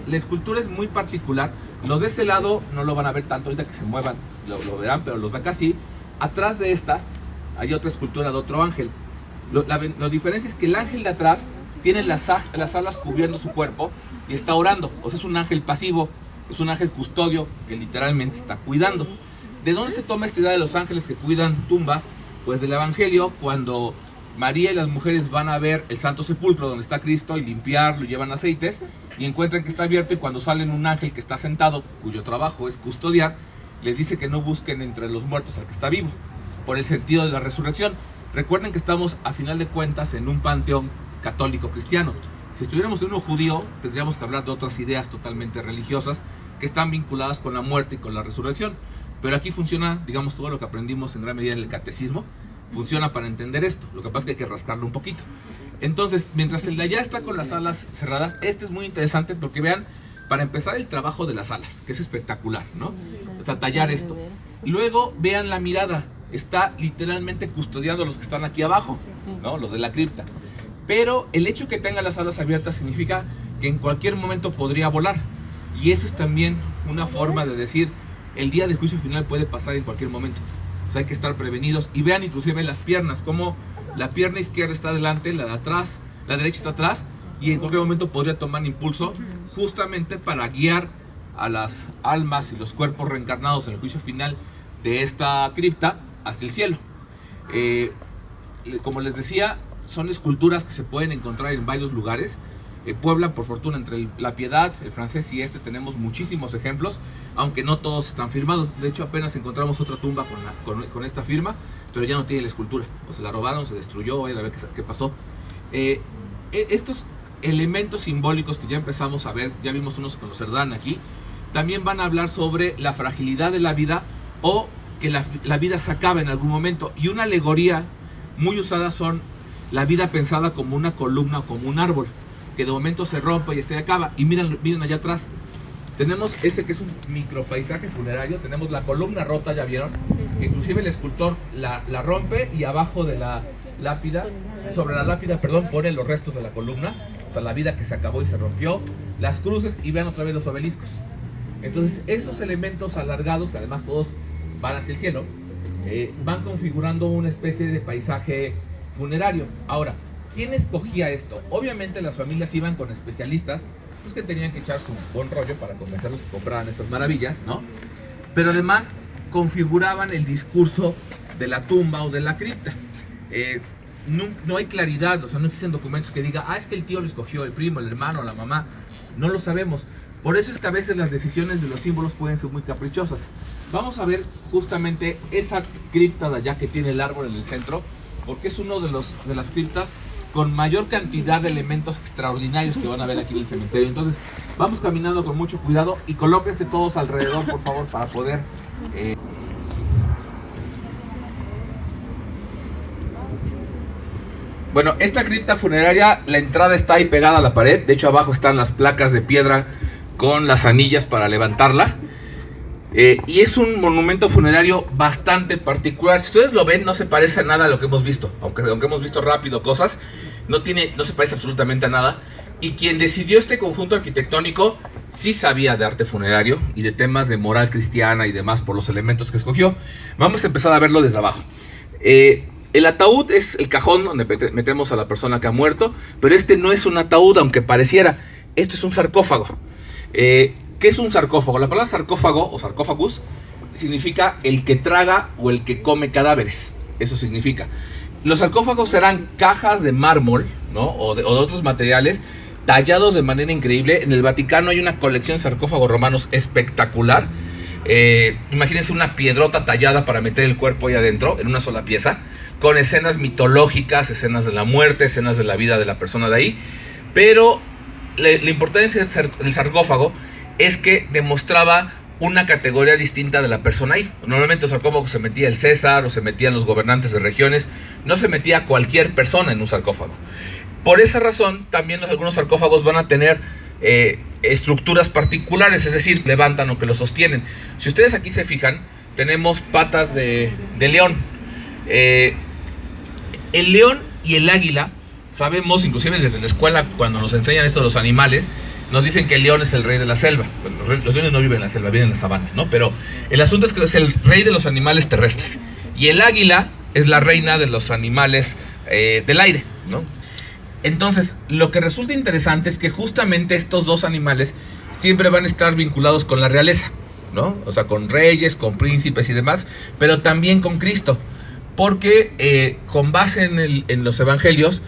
La escultura es muy particular, los de ese lado no lo van a ver tanto, ahorita que se muevan lo verán, pero los de acá sí. Atrás de esta hay otra escultura de otro ángel. La diferencia es que el ángel de atrás tiene las alas cubriendo su cuerpo y está orando. O sea, es un ángel pasivo, es un ángel custodio que literalmente está cuidando. ¿De dónde se toma esta idea de los ángeles que cuidan tumbas? Pues del Evangelio, cuando María y las mujeres van a ver el Santo Sepulcro donde está Cristo y limpiarlo, llevan aceites y encuentran que está abierto, y cuando salen un ángel que está sentado, cuyo trabajo es custodiar, les dice que no busquen entre los muertos al que está vivo, por el sentido de la resurrección. Recuerden que estamos, a final de cuentas, en un panteón católico cristiano. Si estuviéramos en uno judío, tendríamos que hablar de otras ideas totalmente religiosas que están vinculadas con la muerte y con la resurrección. Pero aquí funciona, digamos, todo lo que aprendimos en gran medida en el catecismo, funciona para entender esto. Lo que pasa es que hay que rascarlo un poquito. Entonces, mientras el de allá está con las alas cerradas, este es muy interesante porque vean, para empezar, el trabajo de las alas, que es espectacular, ¿no? O sea, tallar esto. Luego, vean la mirada. Está literalmente custodiando a los que están aquí abajo, ¿no? Los de la cripta. Pero el hecho que tenga las alas abiertas significa que en cualquier momento podría volar. Y eso es también una forma de decir, el día del juicio final puede pasar en cualquier momento. O sea, hay que estar prevenidos. Y vean inclusive las piernas, como la pierna izquierda está adelante, la de atrás, la derecha está atrás, y en cualquier momento podría tomar impulso justamente para guiar a las almas y los cuerpos reencarnados en el juicio final de esta cripta hacia el cielo. Como les decía, son esculturas que se pueden encontrar en varios lugares. Puebla, por fortuna, entre La Piedad, el Francés y tenemos muchísimos ejemplos, aunque no todos están firmados. De hecho, apenas encontramos otra tumba con esta firma, pero ya no tiene la escultura, o se la robaron, se destruyó, a ver qué pasó. Estos elementos simbólicos que ya empezamos a ver, ya vimos unos con los Cerdán aquí, también van a hablar sobre la fragilidad de la vida o que la vida se acaba en algún momento. Y una alegoría muy usada son la vida pensada como una columna o como un árbol, que de momento se rompe y se acaba. Y miren allá atrás, tenemos ese que es un micropaisaje funerario, tenemos la columna rota, ya vieron, que inclusive el escultor la rompe y abajo de la lápida, sobre la lápida, perdón, pone los restos de la columna, o sea, la vida que se acabó y se rompió, las cruces y vean otra vez los obeliscos. Entonces, esos elementos alargados, que además todos van hacia el cielo, van configurando una especie de paisaje funerario. Ahora, ¿quién escogía esto? Obviamente las familias iban con especialistas, pues que tenían que echar su buen rollo para convencerlos que compraran estas maravillas, ¿no? Pero además configuraban el discurso de la tumba o de la cripta. No hay claridad, o sea, no existen documentos que diga, es que el tío lo escogió, el primo, el hermano, la mamá. No lo sabemos. Por eso es que a veces las decisiones de los símbolos pueden ser muy caprichosas. Vamos a ver justamente esa cripta de allá que tiene el árbol en el centro, porque es uno de las criptas con mayor cantidad de elementos extraordinarios que van a ver aquí en el cementerio. Entonces, vamos caminando con mucho cuidado y colóquense todos alrededor, por favor, para poder... Bueno, esta cripta funeraria, la entrada está ahí pegada a la pared. De hecho, abajo están las placas de piedra con las anillas para levantarla. Y es un monumento funerario bastante particular. Si ustedes lo ven, no se parece a nada a lo que hemos visto. Aunque hemos visto rápido cosas, no se parece absolutamente a nada. Y quien decidió este conjunto arquitectónico sí sabía de arte funerario y de temas de moral cristiana y demás por los elementos que escogió. Vamos a empezar a verlo desde abajo. El ataúd es el cajón donde metemos a la persona que ha muerto, pero este no es un ataúd, aunque pareciera. Esto es un sarcófago. ¿Qué es un sarcófago? La palabra sarcófago o sarcófagus significa el que traga o el que come cadáveres. Eso significa. Los sarcófagos serán cajas de mármol, ¿no? o de otros materiales tallados de manera increíble. En el Vaticano hay una colección de sarcófagos romanos espectacular. Imagínense una piedrota tallada para meter el cuerpo ahí adentro en una sola pieza, con escenas mitológicas, escenas de la muerte, escenas de la vida de la persona de ahí. Pero la importancia del sarcófago es que demostraba una categoría distinta de la persona ahí. Normalmente en el sarcófago se metía el César o se metían los gobernantes de regiones, no se metía cualquier persona en un sarcófago. Por esa razón, también algunos sarcófagos van a tener estructuras particulares, es decir, levantan o que lo sostienen. Si ustedes aquí se fijan, tenemos patas de león. El león y el águila, sabemos, inclusive desde la escuela, cuando nos enseñan esto de los animales, nos dicen que el león es el rey de la selva. Bueno, los leones no viven en la selva, viven en las sabanas, ¿no? Pero el asunto es que es el rey de los animales terrestres. Y el águila es la reina de los animales del aire, ¿no? Entonces, lo que resulta interesante es que justamente estos dos animales siempre van a estar vinculados con la realeza, ¿no? O sea, con reyes, con príncipes y demás, pero también con Cristo. Porque con base en los evangelios,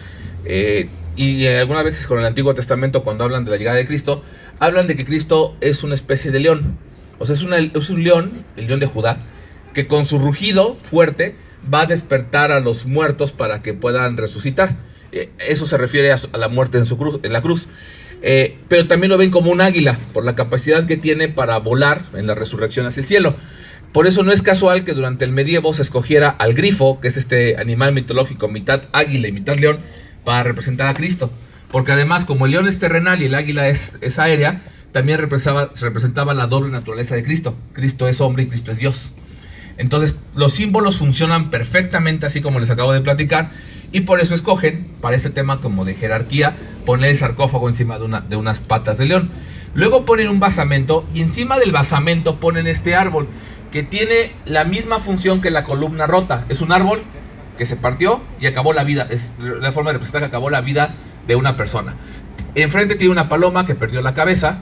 y algunas veces con el Antiguo Testamento, cuando hablan de la llegada de Cristo, hablan de que Cristo es una especie de león. O sea, es un león, el león de Judá, que con su rugido fuerte va a despertar a los muertos para que puedan resucitar. Eso se refiere a la muerte en la cruz. Pero también lo ven como un águila, por la capacidad que tiene para volar en la resurrección hacia el cielo. Por eso no es casual que durante el medievo se escogiera al grifo, que es este animal mitológico, mitad águila y mitad león, para representar a Cristo. Porque además, como el león es terrenal y el águila es aérea, también representaba la doble naturaleza de Cristo. Cristo es hombre y Cristo es Dios. Entonces, los símbolos funcionan perfectamente así como les acabo de platicar, y por eso escogen, para este tema como de jerarquía, poner el sarcófago encima de unas patas de león. Luego ponen un basamento, y encima del basamento ponen este árbol, que tiene la misma función que la columna rota. Es un árbol que se partió y acabó la vida. Es la forma de representar que acabó la vida de una persona. Enfrente tiene una paloma que perdió la cabeza,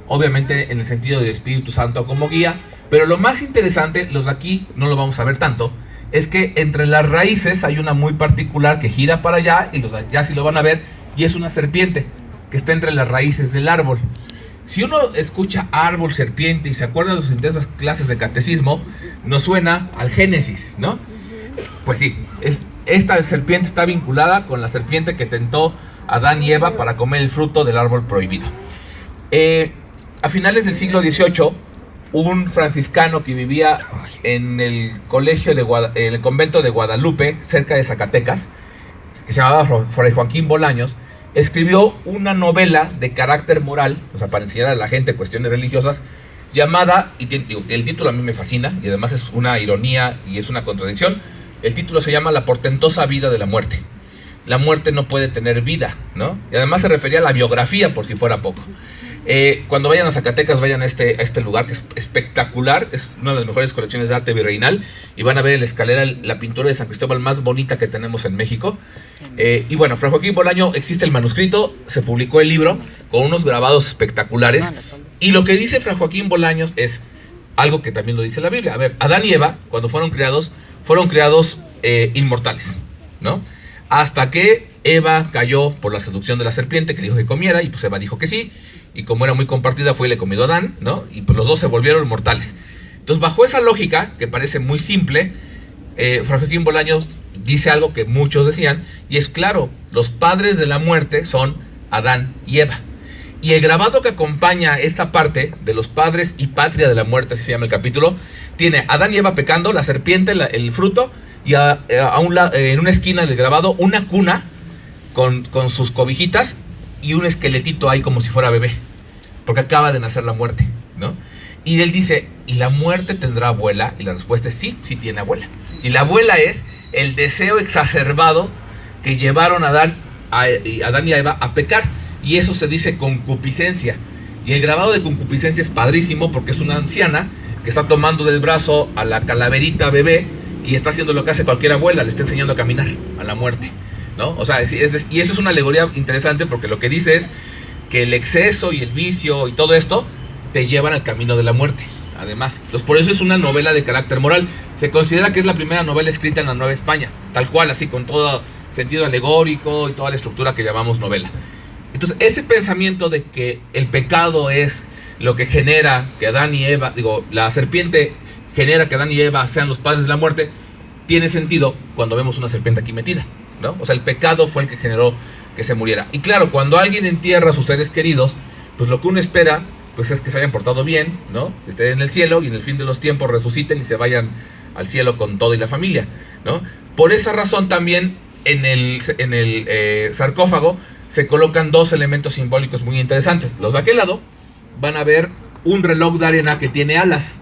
obviamente en el sentido de Espíritu Santo como guía. Pero lo más interesante, los de aquí no lo vamos a ver tanto, es que entre las raíces hay una muy particular que gira para allá, y los de allá sí lo van a ver, y es una serpiente que está entre las raíces del árbol. Si uno escucha árbol, serpiente y se acuerda de sus intensas clases de catecismo, nos suena al Génesis, ¿no? Pues sí, esta serpiente está vinculada con la serpiente que tentó a Adán y Eva para comer el fruto del árbol prohibido. A finales del siglo XVIII, un franciscano que vivía en el el convento de Guadalupe, cerca de Zacatecas, que se llamaba Fray Joaquín Bolaños, escribió una novela de carácter moral, o sea, para enseñar a la gente cuestiones religiosas, llamada, y el título a mí me fascina, y además es una ironía y es una contradicción. El título se llama La portentosa vida de la muerte. La muerte no puede tener vida, ¿no? Y además se refería a la biografía, por si fuera poco. Cuando vayan a Zacatecas, vayan a este lugar que es espectacular, es una de las mejores colecciones de arte virreinal, y van a ver en la escalera la pintura de San Cristóbal más bonita que tenemos en México. Y bueno, Fray Joaquín Bolaño, existe el manuscrito, se publicó el libro con unos grabados espectaculares, y lo que dice Fray Joaquín Bolaños es algo que también lo dice la Biblia. A ver, Adán y Eva, cuando fueron creados inmortales, ¿no? Hasta que Eva cayó por la seducción de la serpiente que le dijo que comiera, y pues Eva dijo que sí, y como era muy compartida fue y le comió a Adán, ¿no? Y pues los dos se volvieron mortales. Entonces, bajo esa lógica, que parece muy simple, Fray Joaquín Bolaños dice algo que muchos decían, y es claro, los padres de la muerte son Adán y Eva. Y el grabado que acompaña esta parte de los padres y patria de la muerte, así se llama el capítulo, tiene Adán y Eva pecando, la serpiente, el fruto, y en una esquina del grabado una cuna con sus cobijitas y un esqueletito ahí como si fuera bebé, porque acaba de nacer la muerte, ¿no? Y él dice, ¿y la muerte tendrá abuela? Y la respuesta es sí, sí tiene abuela. Y la abuela es el deseo exacerbado que llevaron a Adán y a Eva a pecar, y eso se dice concupiscencia. Y el grabado de concupiscencia es padrísimo porque es una anciana que está tomando del brazo a la calaverita bebé y está haciendo lo que hace cualquier abuela, le está enseñando a caminar a la muerte, ¿no? O sea, y eso es una alegoría interesante porque lo que dice es que el exceso y el vicio y todo esto te llevan al camino de la muerte, además. Entonces, por eso es una novela de carácter moral. Se considera que es la primera novela escrita en la Nueva España, tal cual, así, con todo sentido alegórico y toda la estructura que llamamos novela. Entonces, ese pensamiento de que el pecado es lo que genera que Adán y Eva, la serpiente genera que Adán y Eva sean los padres de la muerte, tiene sentido cuando vemos una serpiente aquí metida, ¿no? O sea, el pecado fue el que generó que se muriera. Y claro, cuando alguien entierra a sus seres queridos, pues lo que uno espera, pues es que se hayan portado bien, ¿no? Estén en el cielo y en el fin de los tiempos resuciten y se vayan al cielo con todo y la familia, ¿no? Por esa razón también en el sarcófago se colocan dos elementos simbólicos muy interesantes. Los de aquel lado van a ver un reloj de arena que tiene alas.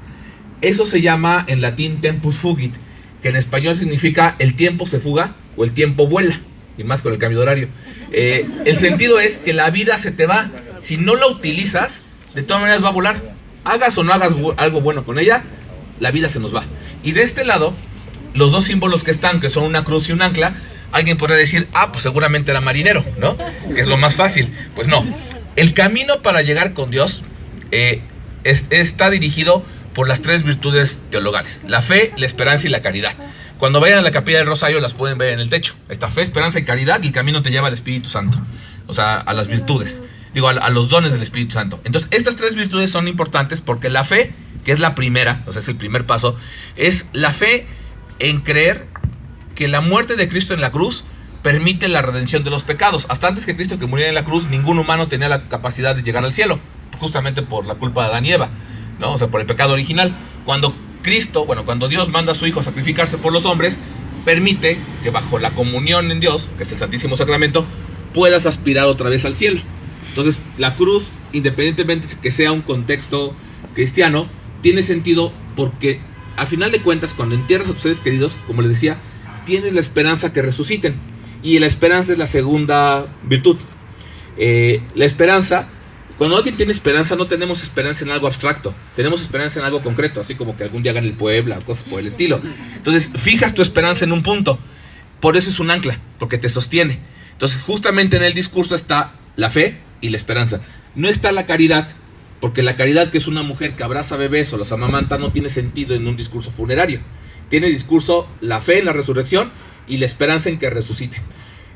Eso se llama en latín tempus fugit, que en español significa el tiempo se fuga o el tiempo vuela, y más con el cambio de horario. El sentido es que la vida se te va. Si no la utilizas, de todas maneras va a volar. Hagas o no hagas algo bueno con ella, la vida se nos va. Y de este lado, los dos símbolos que están, que son una cruz y un ancla, alguien podría decir, pues seguramente era marinero, ¿no? Que es lo más fácil. Pues no. El camino para llegar con Dios está dirigido por las tres virtudes teologales: la fe, la esperanza y la caridad. Cuando vayan a la Capilla del Rosario las pueden ver en el techo. Está fe, esperanza y caridad, y el camino te lleva al Espíritu Santo. O sea, a las virtudes. A los dones del Espíritu Santo. Entonces, estas tres virtudes son importantes porque la fe, que es la primera, o sea, es el primer paso, es la fe en creer que la muerte de Cristo en la cruz permite la redención de los pecados. Hasta antes que Cristo que muriera en la cruz, ningún humano tenía la capacidad de llegar al cielo, justamente por la culpa de Adán y Eva, ¿no? O sea, por el pecado original. Cuando Dios manda a su Hijo a sacrificarse por los hombres, permite que bajo la comunión en Dios, que es el Santísimo Sacramento, puedas aspirar otra vez al cielo. Entonces, la cruz, independientemente de que sea un contexto cristiano, tiene sentido porque, a final de cuentas, cuando entierras a tus seres queridos, como les decía, tienes la esperanza que resuciten. Y la esperanza es la segunda virtud. La esperanza, cuando alguien tiene esperanza, no tenemos esperanza en algo abstracto, tenemos esperanza en algo concreto, así como que algún día gane el Puebla, cosas por el estilo. Entonces, fijas tu esperanza en un punto. Por eso es un ancla, porque te sostiene. Entonces, justamente en el discurso está la fe y la esperanza. No está la caridad, porque la caridad, que es una mujer que abraza bebés o los amamanta, no tiene sentido en un discurso funerario. Tiene discurso la fe en la resurrección y la esperanza en que resucite.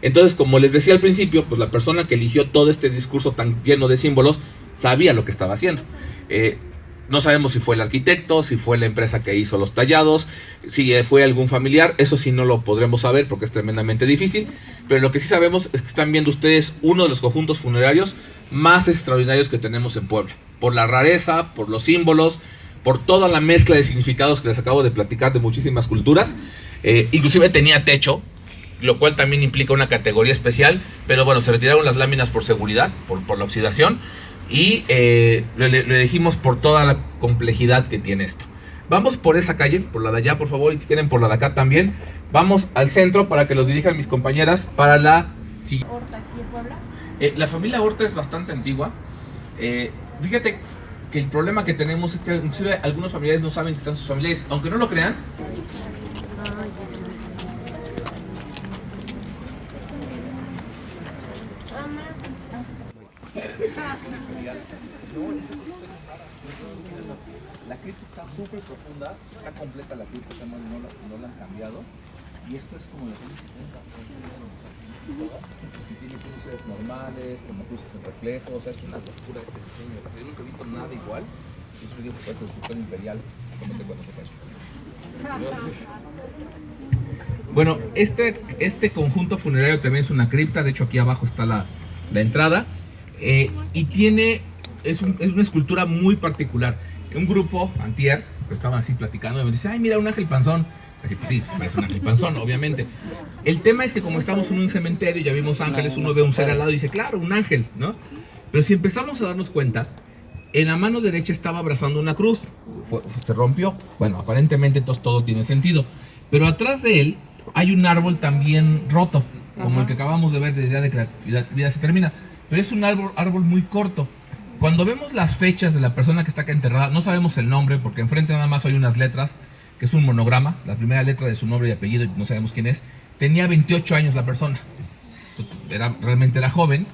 Entonces, como les decía al principio, pues la persona que eligió todo este discurso tan lleno de símbolos sabía lo que estaba haciendo. No sabemos si fue el arquitecto, si fue la empresa que hizo los tallados, si fue algún familiar. Eso sí no lo podremos saber porque es tremendamente difícil. Pero lo que sí sabemos es que están viendo ustedes uno de los conjuntos funerarios más extraordinarios que tenemos en Puebla. Por la rareza, por los símbolos, por toda la mezcla de significados que les acabo de platicar de muchísimas culturas. Inclusive tenía techo, lo cual también implica una categoría especial. Pero bueno, se retiraron las láminas por seguridad, por la oxidación. Y lo elegimos por toda la complejidad que tiene esto. Vamos por esa calle, por la de allá por favor, y si quieren por la de acá también. Vamos al centro para que los dirijan mis compañeras para la siguiente. ¿Horta aquí en Puebla? La familia Horta es bastante antigua. Fíjate que el problema que tenemos es que inclusive algunos familiares no saben que están sus familiares, aunque no lo crean. La cripta está súper profunda, está completa la cripta, no la han cambiado. Y esto es como los años 70, que tiene cruces normales, como cruces en reflejo, o sea, es una locura este diseño. Yo nunca he visto nada igual. Eso digo que es el cultura imperial, como te cuento se Bueno, este conjunto funerario también es una cripta, de hecho aquí abajo está la entrada. Y es una escultura muy particular. Un grupo, antier, que estaban así platicando, y me dice, ay, mira, un ángel panzón. Así, pues sí, es un ángel panzón, obviamente. El tema es que como estamos en un cementerio, ya vimos ángeles, uno ve un ser al lado y dice, claro, un ángel, ¿no? Pero si empezamos a darnos cuenta, en la mano derecha estaba abrazando una cruz, se rompió. Bueno, aparentemente entonces todo tiene sentido. Pero atrás de él hay un árbol también roto, como el que acabamos de ver de idea de que la vida se termina. Pero es un árbol muy corto. Cuando vemos las fechas de la persona que está acá enterrada, no sabemos el nombre, porque enfrente nada más hay unas letras, que es un monograma, la primera letra de su nombre y apellido, y no sabemos quién es. Tenía 28 años la persona, realmente era joven.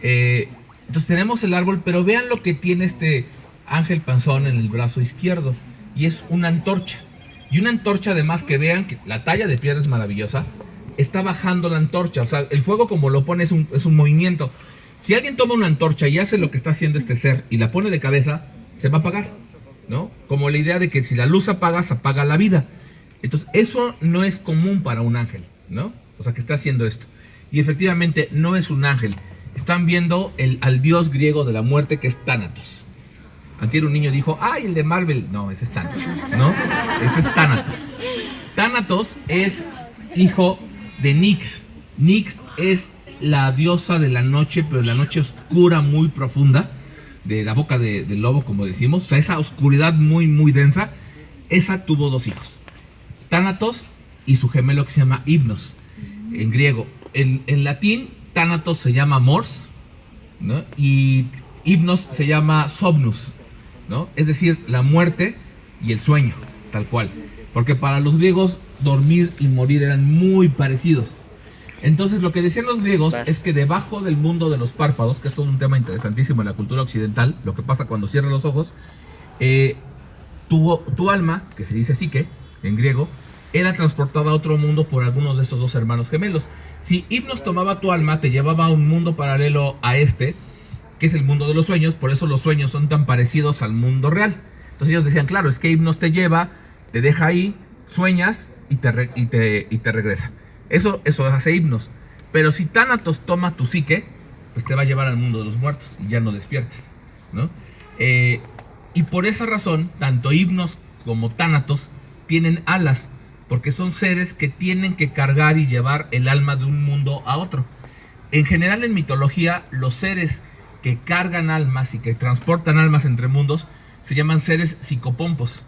Entonces tenemos el árbol, pero vean lo que tiene este ángel panzón en el brazo izquierdo, y es una antorcha. Y una antorcha además que vean que la talla de piedra es maravillosa, está bajando la antorcha, o sea, el fuego como lo pone es un movimiento. Si alguien toma una antorcha y hace lo que está haciendo este ser y la pone de cabeza, se va a apagar, ¿no? Como la idea de que si la luz apaga, se apaga la vida. Entonces, eso no es común para un ángel, ¿no? O sea, que está haciendo esto. Y efectivamente, no es un ángel. Están viendo al dios griego de la muerte, que es Tánatos. Antier un niño dijo, ¡ay, el de Marvel! No, ese es Tánatos, ¿no? Este es Tánatos. Tánatos es hijo de Nix. Nix es la diosa de la noche, pero la noche oscura, muy profunda, de la boca del lobo, como decimos. O sea, esa oscuridad muy, muy densa. Esa tuvo dos hijos, Tánatos y su gemelo que se llama Hipnos, en griego. En latín, Tánatos se llama Mors, ¿no? Y Hipnos se llama Somnus, ¿no? Es decir, la muerte y el sueño, tal cual. Porque para los griegos, dormir y morir eran muy parecidos. Entonces lo que decían los griegos es que debajo del mundo de los párpados, que es todo un tema interesantísimo en la cultura occidental, lo que pasa cuando cierras los ojos, tu alma, que se dice psique en griego, era transportada a otro mundo por algunos de esos dos hermanos gemelos. Si Hipnos tomaba tu alma, te llevaba a un mundo paralelo a este, que es el mundo de los sueños. Por eso los sueños son tan parecidos al mundo real. Entonces ellos decían, claro, es que Hipnos te lleva, te deja ahí, sueñas y te regresa. Eso hace Hipnos. Pero si Tánatos toma tu psique, pues te va a llevar al mundo de los muertos y ya no despiertes, ¿no? Y por esa razón, tanto Hipnos como Tánatos tienen alas, porque son seres que tienen que cargar y llevar el alma de un mundo a otro. En general, en mitología, los seres que cargan almas y que transportan almas entre mundos se llaman seres psicopompos,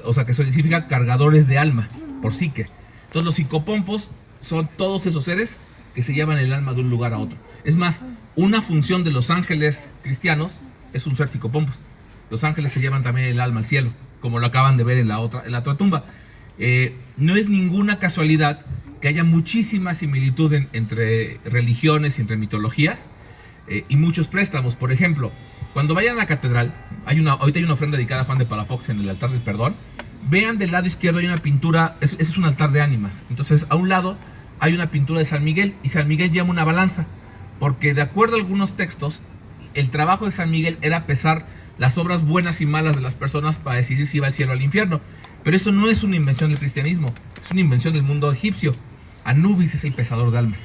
o sea, que eso significa cargadores de alma, por psique. Entonces los psicopompos son todos esos seres que se llevan el alma de un lugar a otro. Es más, una función de los ángeles cristianos es un ser psicopompos. Los ángeles se llevan también el alma al cielo, como lo acaban de ver en la otra tumba. No es ninguna casualidad que haya muchísima similitud entre religiones y entre mitologías, y muchos préstamos. Por ejemplo, cuando vayan a la catedral, ahorita hay una ofrenda dedicada a Juan de Palafox en el altar del perdón. Vean del lado izquierdo hay una pintura, ese es un altar de ánimas. Entonces a un lado hay una pintura de San Miguel, y San Miguel lleva una balanza, porque de acuerdo a algunos textos, el trabajo de San Miguel era pesar las obras buenas y malas de las personas para decidir si va al cielo o al infierno. Pero eso no es una invención del cristianismo, es una invención del mundo egipcio. Anubis es el pesador de almas.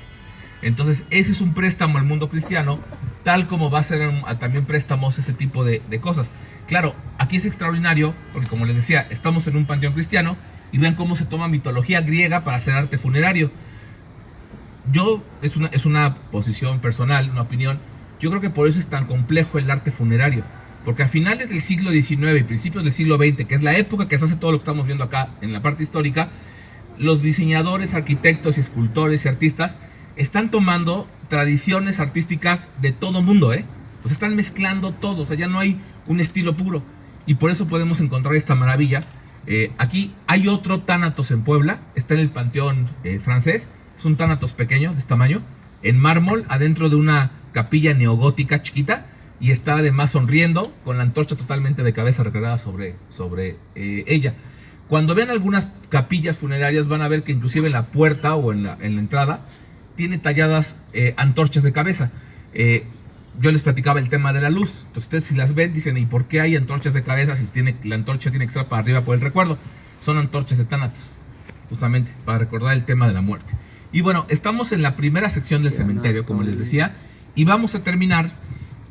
Entonces ese es un préstamo al mundo cristiano, tal como va a ser también préstamos ese tipo de cosas. Claro, aquí es extraordinario porque, como les decía, estamos en un panteón cristiano y vean cómo se toma mitología griega para hacer arte funerario. Es una posición personal, una opinión. Yo creo que por eso es tan complejo el arte funerario, porque a finales del siglo XIX y principios del siglo XX, que es la época que se hace todo lo que estamos viendo acá en la parte histórica, los diseñadores, arquitectos y escultores y artistas están tomando tradiciones artísticas de todo mundo, Pues están mezclando todo, o sea, ya no hay un estilo puro. Y por eso podemos encontrar esta maravilla. Aquí hay otro Tánatos en Puebla, está en el Panteón francés. Es un Tánatos pequeño, de este tamaño, en mármol, adentro de una capilla neogótica chiquita, y está además sonriendo, con la antorcha totalmente de cabeza recargada sobre ella. Cuando vean algunas capillas funerarias van a ver que inclusive en la puerta o en la entrada tiene talladas antorchas de cabeza. Yo les platicaba el tema de la luz. Entonces ustedes, si las ven, dicen, ¿y por qué hay antorchas de cabeza si la antorcha tiene que estar para arriba por el recuerdo? Son antorchas de Tánatos, justamente para recordar el tema de la muerte. Y bueno, estamos en la primera sección del cementerio, como les decía, y vamos a terminar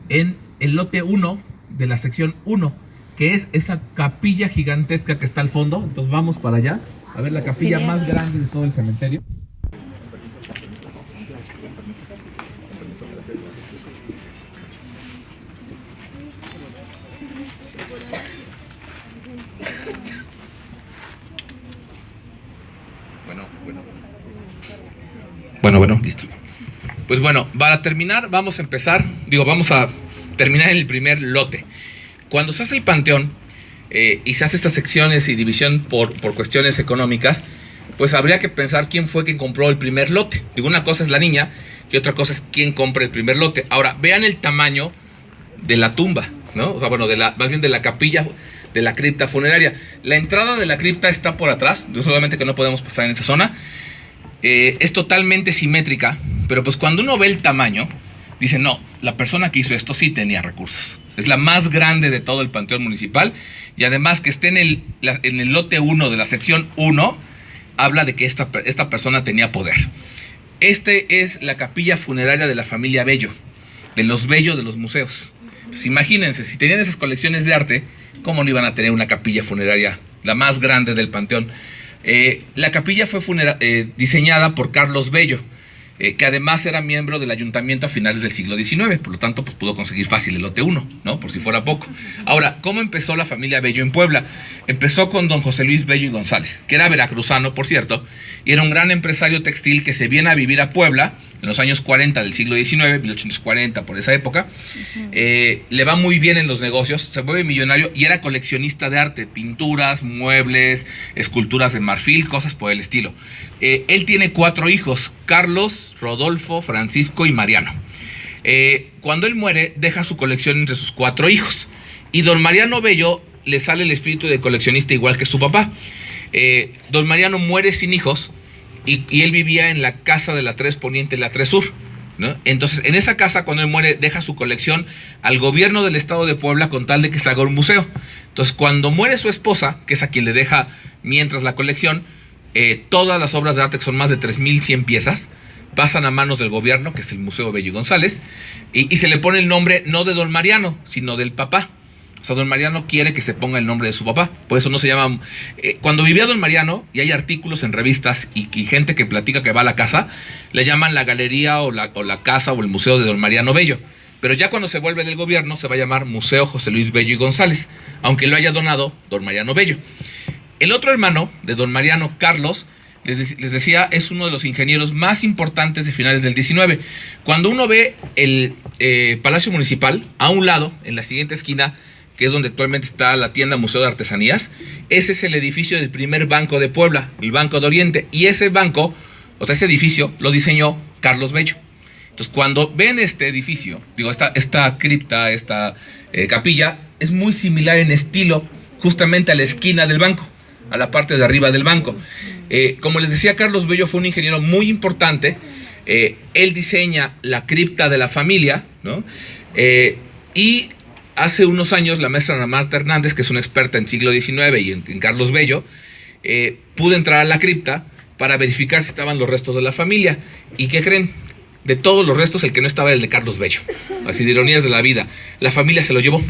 en el lote 1 de la sección 1, que es esa capilla gigantesca que está al fondo. Entonces vamos para allá, a ver la capilla más grande de todo el cementerio. Bueno, listo. Pues bueno, para terminar, vamos a terminar en el primer lote. Cuando se hace el panteón y se hace estas secciones y división por cuestiones económicas, pues habría que pensar quién fue quien compró el primer lote. Digo, una cosa es la niña y otra cosa es quién compra el primer lote. Ahora, vean el tamaño de la tumba, ¿no? O sea, bueno, más bien de la capilla, de la cripta funeraria. La entrada de la cripta está por atrás, solamente que no podemos pasar en esa zona. Es totalmente simétrica, pero pues cuando uno ve el tamaño, dice, no, la persona que hizo esto sí tenía recursos. Es la más grande de todo el panteón municipal, y además que esté en el lote 1 de la sección 1, habla de que esta persona tenía poder. Este es la capilla funeraria de la familia Bello, de los Bello de los museos. Entonces imagínense, si tenían esas colecciones de arte, ¿cómo no iban a tener una capilla funeraria, la más grande del panteón? La capilla fue diseñada por Carlos Bello, que además era miembro del ayuntamiento a finales del siglo XIX, por lo tanto pues pudo conseguir fácil el lote 1, ¿no? Por si fuera poco. Ahora, ¿cómo empezó la familia Bello en Puebla? Empezó con don José Luis Bello y González, que era veracruzano, por cierto, y era un gran empresario textil que se viene a vivir a Puebla en los años 40 del siglo XIX, 1840, por esa época. Le va muy bien en los negocios, se vuelve millonario y era coleccionista de arte, pinturas, muebles, esculturas de marfil, cosas por el estilo. Él tiene 4 hijos, Carlos, Rodolfo, Francisco y Mariano. Cuando él muere, deja su colección entre sus 4 hijos. Y don Mariano Bello le sale el espíritu de coleccionista igual que su papá. Don Mariano muere sin hijos y él vivía en la casa de la 3 Poniente y la 3 Sur, ¿no? Entonces, en esa casa, cuando él muere, deja su colección al gobierno del estado de Puebla con tal de que se haga un museo. Entonces, cuando muere su esposa, que es a quien le deja mientras la colección, todas las obras de arte, que son más de 3.100 piezas, pasan a manos del gobierno, que es el Museo Bello y González, y se le pone el nombre no de don Mariano, sino del papá. O sea, don Mariano quiere que se ponga el nombre de su papá, por eso no se llama... cuando vivía don Mariano, y hay artículos en revistas y gente que platica que va a la casa, le llaman la galería o la casa o el museo de don Mariano Bello. Pero ya cuando se vuelve del gobierno se va a llamar Museo José Luis Bello y González, aunque lo haya donado don Mariano Bello. El otro hermano de don Mariano, Carlos, les decía, es uno de los ingenieros más importantes de finales del 19. Cuando uno ve el Palacio Municipal, a un lado, en la siguiente esquina, que es donde actualmente está la tienda Museo de Artesanías, ese es el edificio del primer banco de Puebla, el Banco de Oriente, y ese banco, o sea, ese edificio lo diseñó Carlos Bello. Entonces, cuando ven este edificio, digo, esta cripta, esta capilla, es muy similar en estilo justamente a la esquina del banco, a la parte de arriba del banco. Como les decía, Carlos Bello fue un ingeniero muy importante. Él diseña la cripta de la familia, ¿no? Y hace unos años la maestra Ana Marta Hernández, que es una experta en siglo XIX y en Carlos Bello, pudo entrar a la cripta para verificar si estaban los restos de la familia. ¿Y qué creen? De todos los restos, el que no estaba era el de Carlos Bello. Así de ironías de la vida. La familia se lo llevó.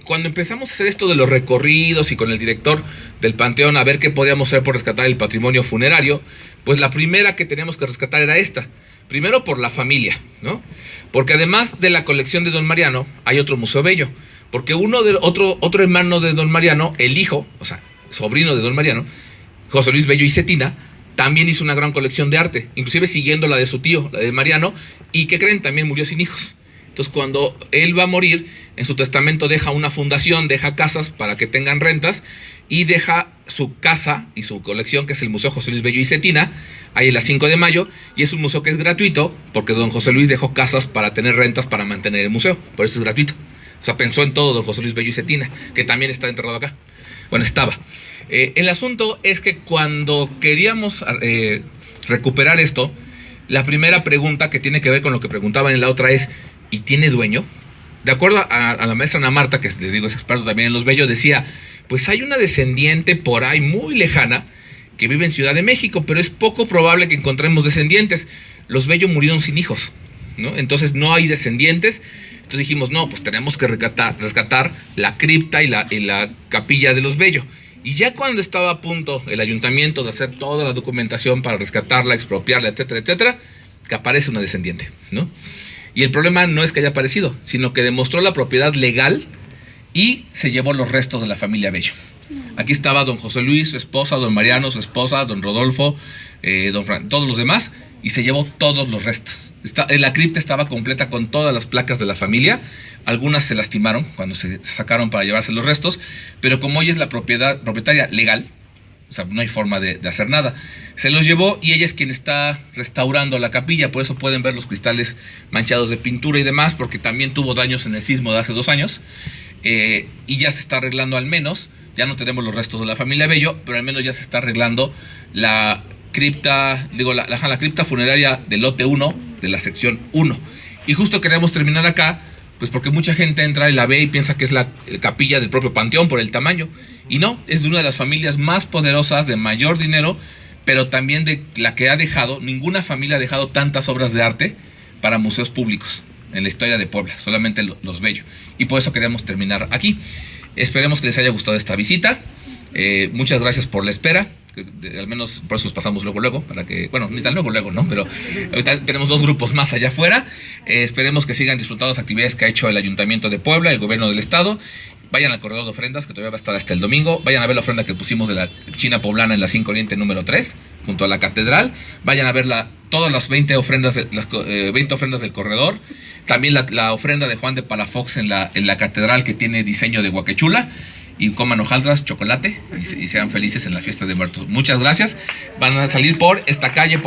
Cuando empezamos a hacer esto de los recorridos y con el director del Panteón a ver qué podíamos hacer por rescatar el patrimonio funerario, pues la primera que teníamos que rescatar era esta. Primero por la familia, ¿no? Porque además de la colección de don Mariano, hay otro Museo Bello. Porque otro hermano de don Mariano, el hijo, o sea, sobrino de don Mariano, José Luis Bello y Cetina, también hizo una gran colección de arte, inclusive siguiendo la de su tío, la de Mariano, y ¿qué creen? También murió sin hijos. Entonces, cuando él va a morir, en su testamento deja una fundación, deja casas para que tengan rentas, y deja su casa y su colección, que es el Museo José Luis Bello y Cetina, ahí en la 5 de mayo, y es un museo que es gratuito, porque don José Luis dejó casas para tener rentas para mantener el museo, por eso es gratuito. O sea, pensó en todo don José Luis Bello y Cetina, que también está enterrado acá. Bueno, estaba. El asunto es que cuando queríamos recuperar esto, la primera pregunta que tiene que ver con lo que preguntaban en la otra es, ¿y tiene dueño? De acuerdo a la maestra Ana Marta, que les digo es experto también en los Bello, decía, pues hay una descendiente por ahí muy lejana que vive en Ciudad de México, pero es poco probable que encontremos descendientes. Los Bello murieron sin hijos, ¿no? Entonces no hay descendientes. Entonces dijimos, no, pues tenemos que rescatar la cripta y la capilla de los Bello. Y ya cuando estaba a punto el ayuntamiento de hacer toda la documentación para rescatarla, expropiarla, etcétera, etcétera, que aparece una descendiente, ¿no? Y el problema no es que haya aparecido, sino que demostró la propiedad legal y se llevó los restos de la familia Bello. Aquí estaba don José Luis, su esposa, don Mariano, su esposa, don Rodolfo, todos los demás, y se llevó todos los restos. La cripta estaba completa con todas las placas de la familia. Algunas se lastimaron cuando se sacaron para llevarse los restos, pero como ella es la propietaria legal, o sea, no hay forma de hacer nada. Se los llevó y ella es quien está restaurando la capilla, por eso pueden ver los cristales manchados de pintura y demás, porque también tuvo daños en el sismo de hace 2 años, y ya se está arreglando al menos. Ya no tenemos los restos de la familia Bello, pero al menos ya se está arreglando la cripta, la cripta funeraria del lote 1 de la sección 1. Y justo queremos terminar acá, pues porque mucha gente entra y la ve y piensa que es la capilla del propio panteón por el tamaño. Y no, es de una de las familias más poderosas, de mayor dinero, pero también de la que ha dejado, ninguna familia ha dejado tantas obras de arte para museos públicos en la historia de Puebla, solamente los Bello. Y por eso queremos terminar aquí. Esperemos que les haya gustado esta visita. Muchas gracias por la espera. Al menos por eso nos pasamos luego, para que, bueno, ni tan luego, ¿no? Pero ahorita tenemos 2 grupos más allá afuera. Esperemos que sigan disfrutando las actividades que ha hecho el Ayuntamiento de Puebla, el Gobierno del Estado. Vayan al corredor de ofrendas, que todavía va a estar hasta el domingo. Vayan a ver la ofrenda que pusimos de la China Poblana en la 5 Oriente número 3, junto a la catedral. Vayan a ver todas las 20 ofrendas del corredor. También la ofrenda de Juan de Palafox en la catedral, que tiene diseño de Huaquechula. Y coman hojaldras, chocolate y sean felices en la fiesta de muertos. Muchas gracias. Van a salir por esta calle.